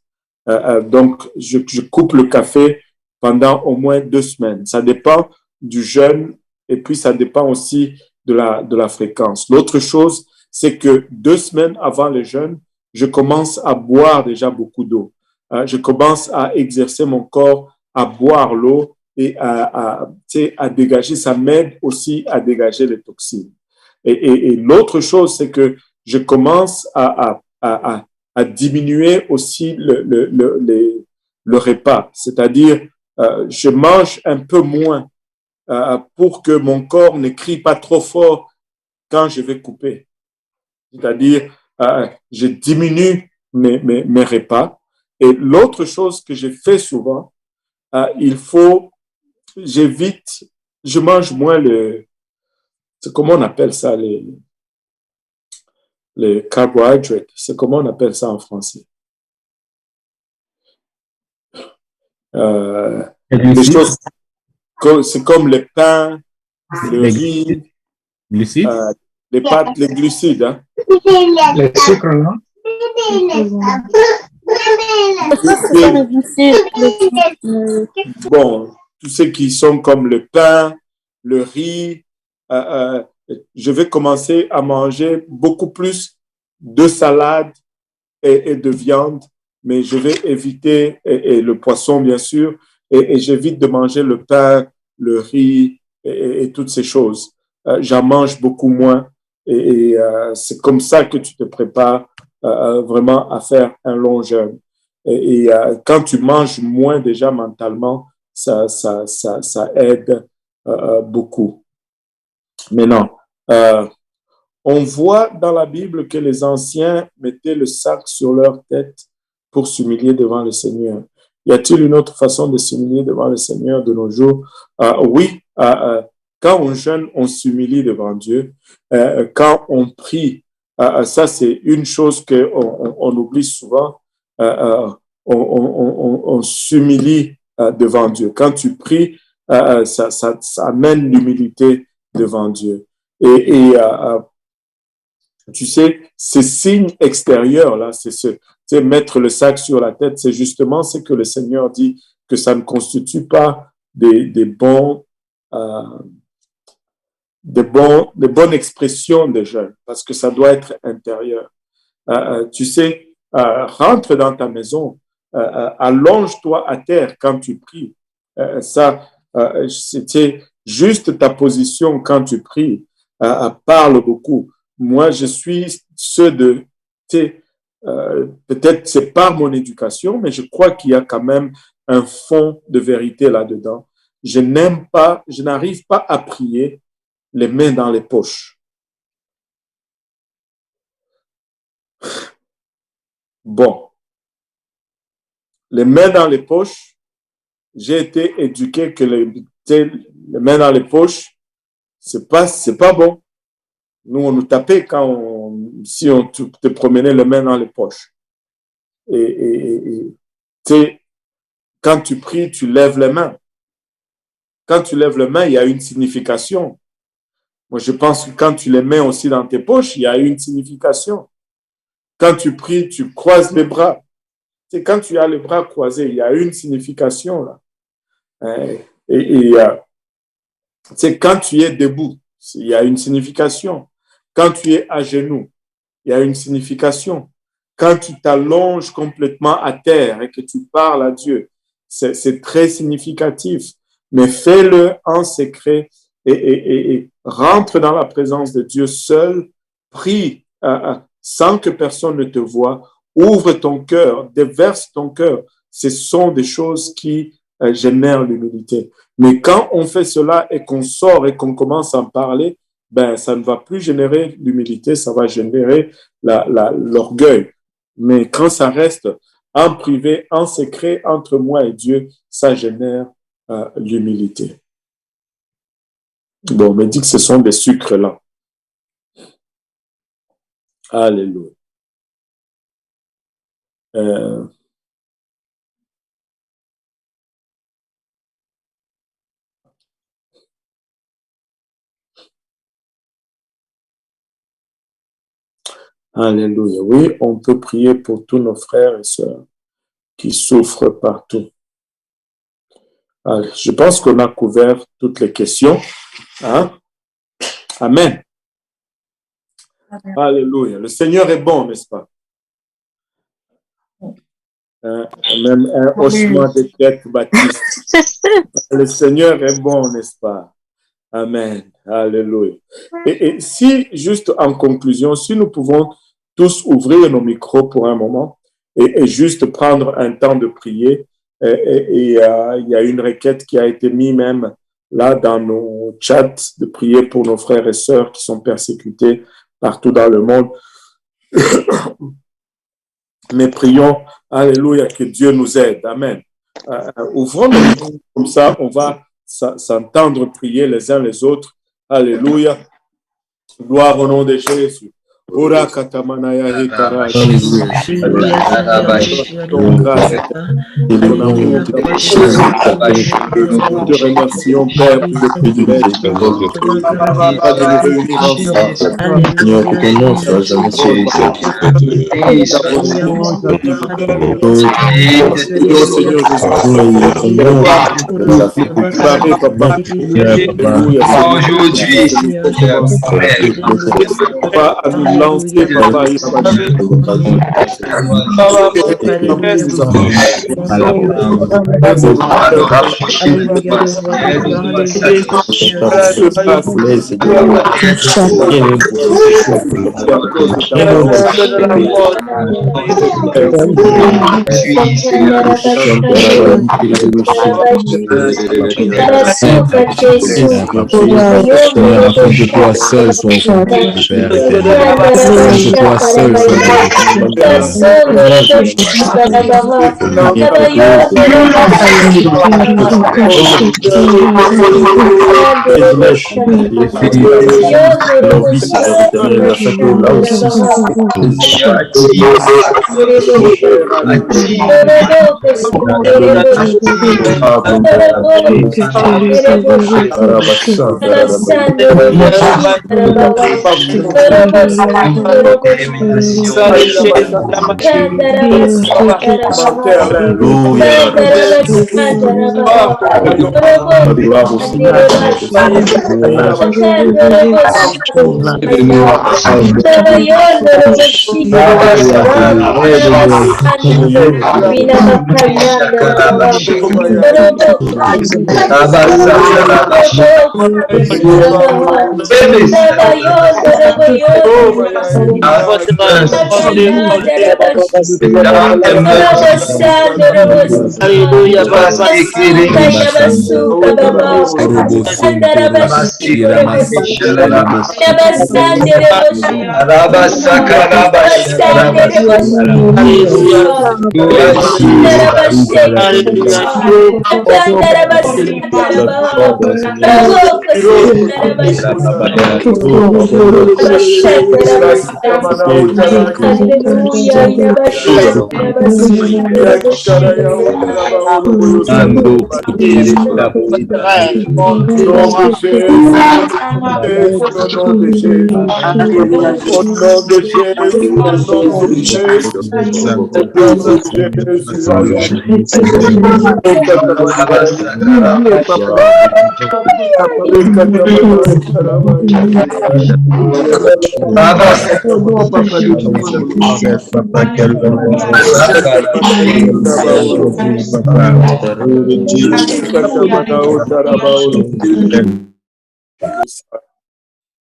Donc, je coupe le café pendant au moins 2 semaines. Ça dépend du jeûne et puis ça dépend aussi de la fréquence. L'autre chose, c'est que 2 semaines avant le jeûne, je commence à boire déjà beaucoup d'eau. Je commence à exercer mon corps à boire l'eau et à dégager, ça m'aide aussi à dégager les toxines. Et l'autre chose, c'est que je commence à diminuer aussi le repas, c'est-à-dire je mange un peu moins pour que mon corps ne crie pas trop fort quand je vais couper. C'est-à-dire, je diminue mes repas. Et l'autre chose que je fais souvent, j'évite, je mange moins c'est comment on appelle ça, les carbohydrates. C'est comment on appelle ça en français? Des choses, c'est comme le pain, le riz, Glucides? les pâtes, les glucides. Hein? Le sucre, non? Bon, tous ceux qui sont comme le pain, le riz, je vais commencer à manger beaucoup plus de salade et de viande, mais je vais éviter, et le poisson bien sûr, et j'évite de manger le pain, le riz et toutes ces choses. J'en mange beaucoup moins et c'est comme ça que tu te prépares vraiment à faire un long jeûne. Et quand tu manges moins déjà mentalement, ça aide beaucoup. Maintenant, on voit dans la Bible que les anciens mettaient le sac sur leur tête pour s'humilier devant le Seigneur. Y a-t-il une autre façon de s'humilier devant le Seigneur de nos jours? Oui, quand on jeûne, on s'humilie devant Dieu. Quand on prie, ça c'est une chose qu'on oublie souvent. On s'humilie devant Dieu. Quand tu pries, ça amène l'humilité devant Dieu. Et tu sais, ces signes extérieurs, là, c'est mettre le sac sur la tête, c'est justement ce que le Seigneur dit, que ça ne constitue pas des bonnes expressions de jeûne, parce que ça doit être intérieur. Tu sais, rentre dans ta maison, allonge-toi à terre quand tu pries. C'était juste ta position quand tu pries. Parle beaucoup. Moi, je suis ceux de, peut-être c'est par mon éducation, mais je crois qu'il y a quand même un fond de vérité là-dedans. Je n'arrive pas à prier les mains dans les poches. Bon, les mains dans les poches, j'ai été éduqué que les mains dans les poches, c'est pas bon. Nous, on nous tapait si on te promenait les mains dans les poches. Et quand tu pries, tu lèves les mains. Quand tu lèves les mains, il y a une signification. Moi, je pense que quand tu les mets aussi dans tes poches, il y a une signification. Quand tu pries, tu croises les bras. Quand tu as les bras croisés, il y a une signification là. Quand tu es debout, il y a une signification. Quand tu es à genoux, il y a une signification. Quand tu t'allonges complètement à terre et que tu parles à Dieu, c'est très significatif. Mais fais-le en secret et rentre dans la présence de Dieu seul, prie sans que personne ne te voie, ouvre ton cœur, déverse ton cœur. Ce sont des choses qui génèrent l'humilité. Mais quand on fait cela et qu'on sort et qu'on commence à en parler, ben, ça ne va plus générer l'humilité, ça va générer l'orgueil. Mais quand ça reste en privé, en secret, entre moi et Dieu, ça génère l'humilité. Bon, on me dit que ce sont des sucres là. Alléluia. Alléluia. Oui, on peut prier pour tous nos frères et sœurs qui souffrent partout. Allez, je pense qu'on a couvert toutes les questions. Hein? Amen. Alléluia. Le Seigneur est bon, n'est-ce pas? même un haussement de tête, Baptiste. Le Seigneur est bon, n'est-ce pas? Amen. Alléluia. Et si, juste en conclusion, si nous pouvons tous ouvrir nos micros pour un moment et juste prendre un temps de prier, il y a une requête qui a été mise même là dans nos chats de prier pour nos frères et sœurs qui sont persécutés partout dans le monde. Mais prions, alléluia, que Dieu nous aide. Amen. Ouvrons nos micros, comme ça, on va s'entendre prier les uns les autres. Alléluia. Gloire au nom de Jésus. Ora katamanaya hitara. Ton grâce. Ton amour. Nous te remercions, Père, pour le privilège de nous réunir ensemble. Seigneur, que ton nom soit jamais célébré. Seigneur lancer, papa, que toi seul sois Père que toi seul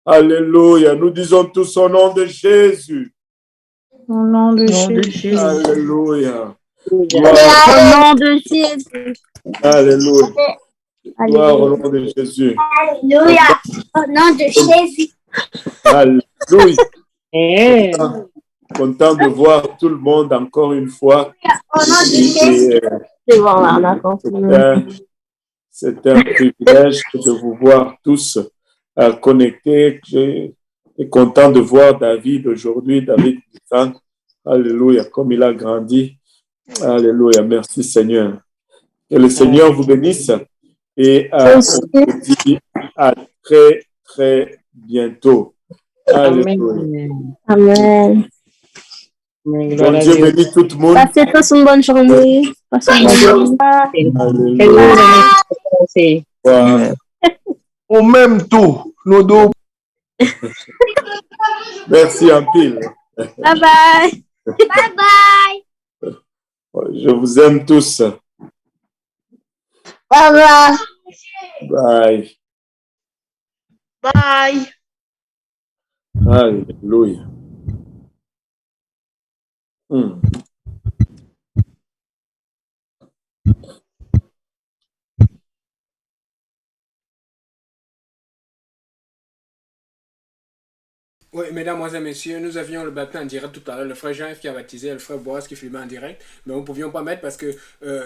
Alléluia. Nous disons tous au nom de Jésus. Au nom de Jésus. Alléluia. Au nom de Jésus. Alléluia. Gloire au nom de Jésus. Alléluia. Au nom de Jésus. Alléluia. Content de voir tout le monde encore une fois. Au nom de Jésus. C'est un privilège de vous voir tous connectés. Je suis content de voir David aujourd'hui, David Bissan. Alléluia, comme il a grandi. Alléluia, merci Seigneur. Que le Seigneur vous bénisse et on se dit à très, très bientôt. Alléluia. Amen. Bon Dieu bénisse tout le monde. Passez tous une bonne journée. Passez une bonne journée. Alléluia. On m'aime tout. Nous deux. Merci en pile. Bye bye. Bye bye. Je vous aime tous. Bye Bye. Bye. Alléluia. Oui, mesdames, et messieurs, nous avions le baptême en direct tout à l'heure. Le frère Jean-Yves qui a baptisé, le frère Boaz qui filmait en direct. Mais nous ne pouvions pas mettre parce que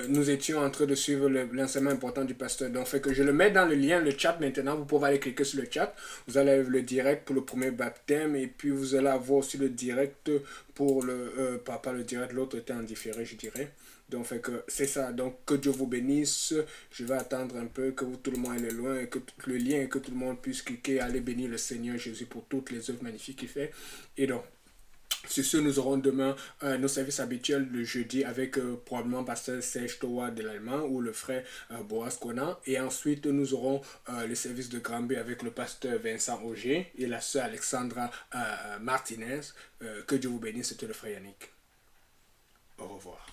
nous étions en train de suivre l'enseignement important du pasteur. Donc, fait que je le mets dans le lien, le chat maintenant. Vous pouvez aller cliquer sur le chat. Vous allez avoir le direct pour le premier baptême. Et puis, vous allez avoir aussi le direct pour le... pas le direct, l'autre était en différé, je dirais. Donc, fait que c'est ça. Donc, que Dieu vous bénisse. Je vais attendre un peu que tout le monde aille loin et que le lien et que tout le monde puisse cliquer et aller bénir le Seigneur Jésus pour toutes les œuvres magnifiques qu'il fait. Et donc, sur ce, nous aurons demain nos services habituels le jeudi avec probablement pasteur Serge Towa de l'Allemand ou le frère Boaz Kona. Et ensuite, nous aurons le service de Granby avec le pasteur Vincent Auger et la sœur Alexandra Martinez. Que Dieu vous bénisse, c'était le frère Yannick. Au revoir.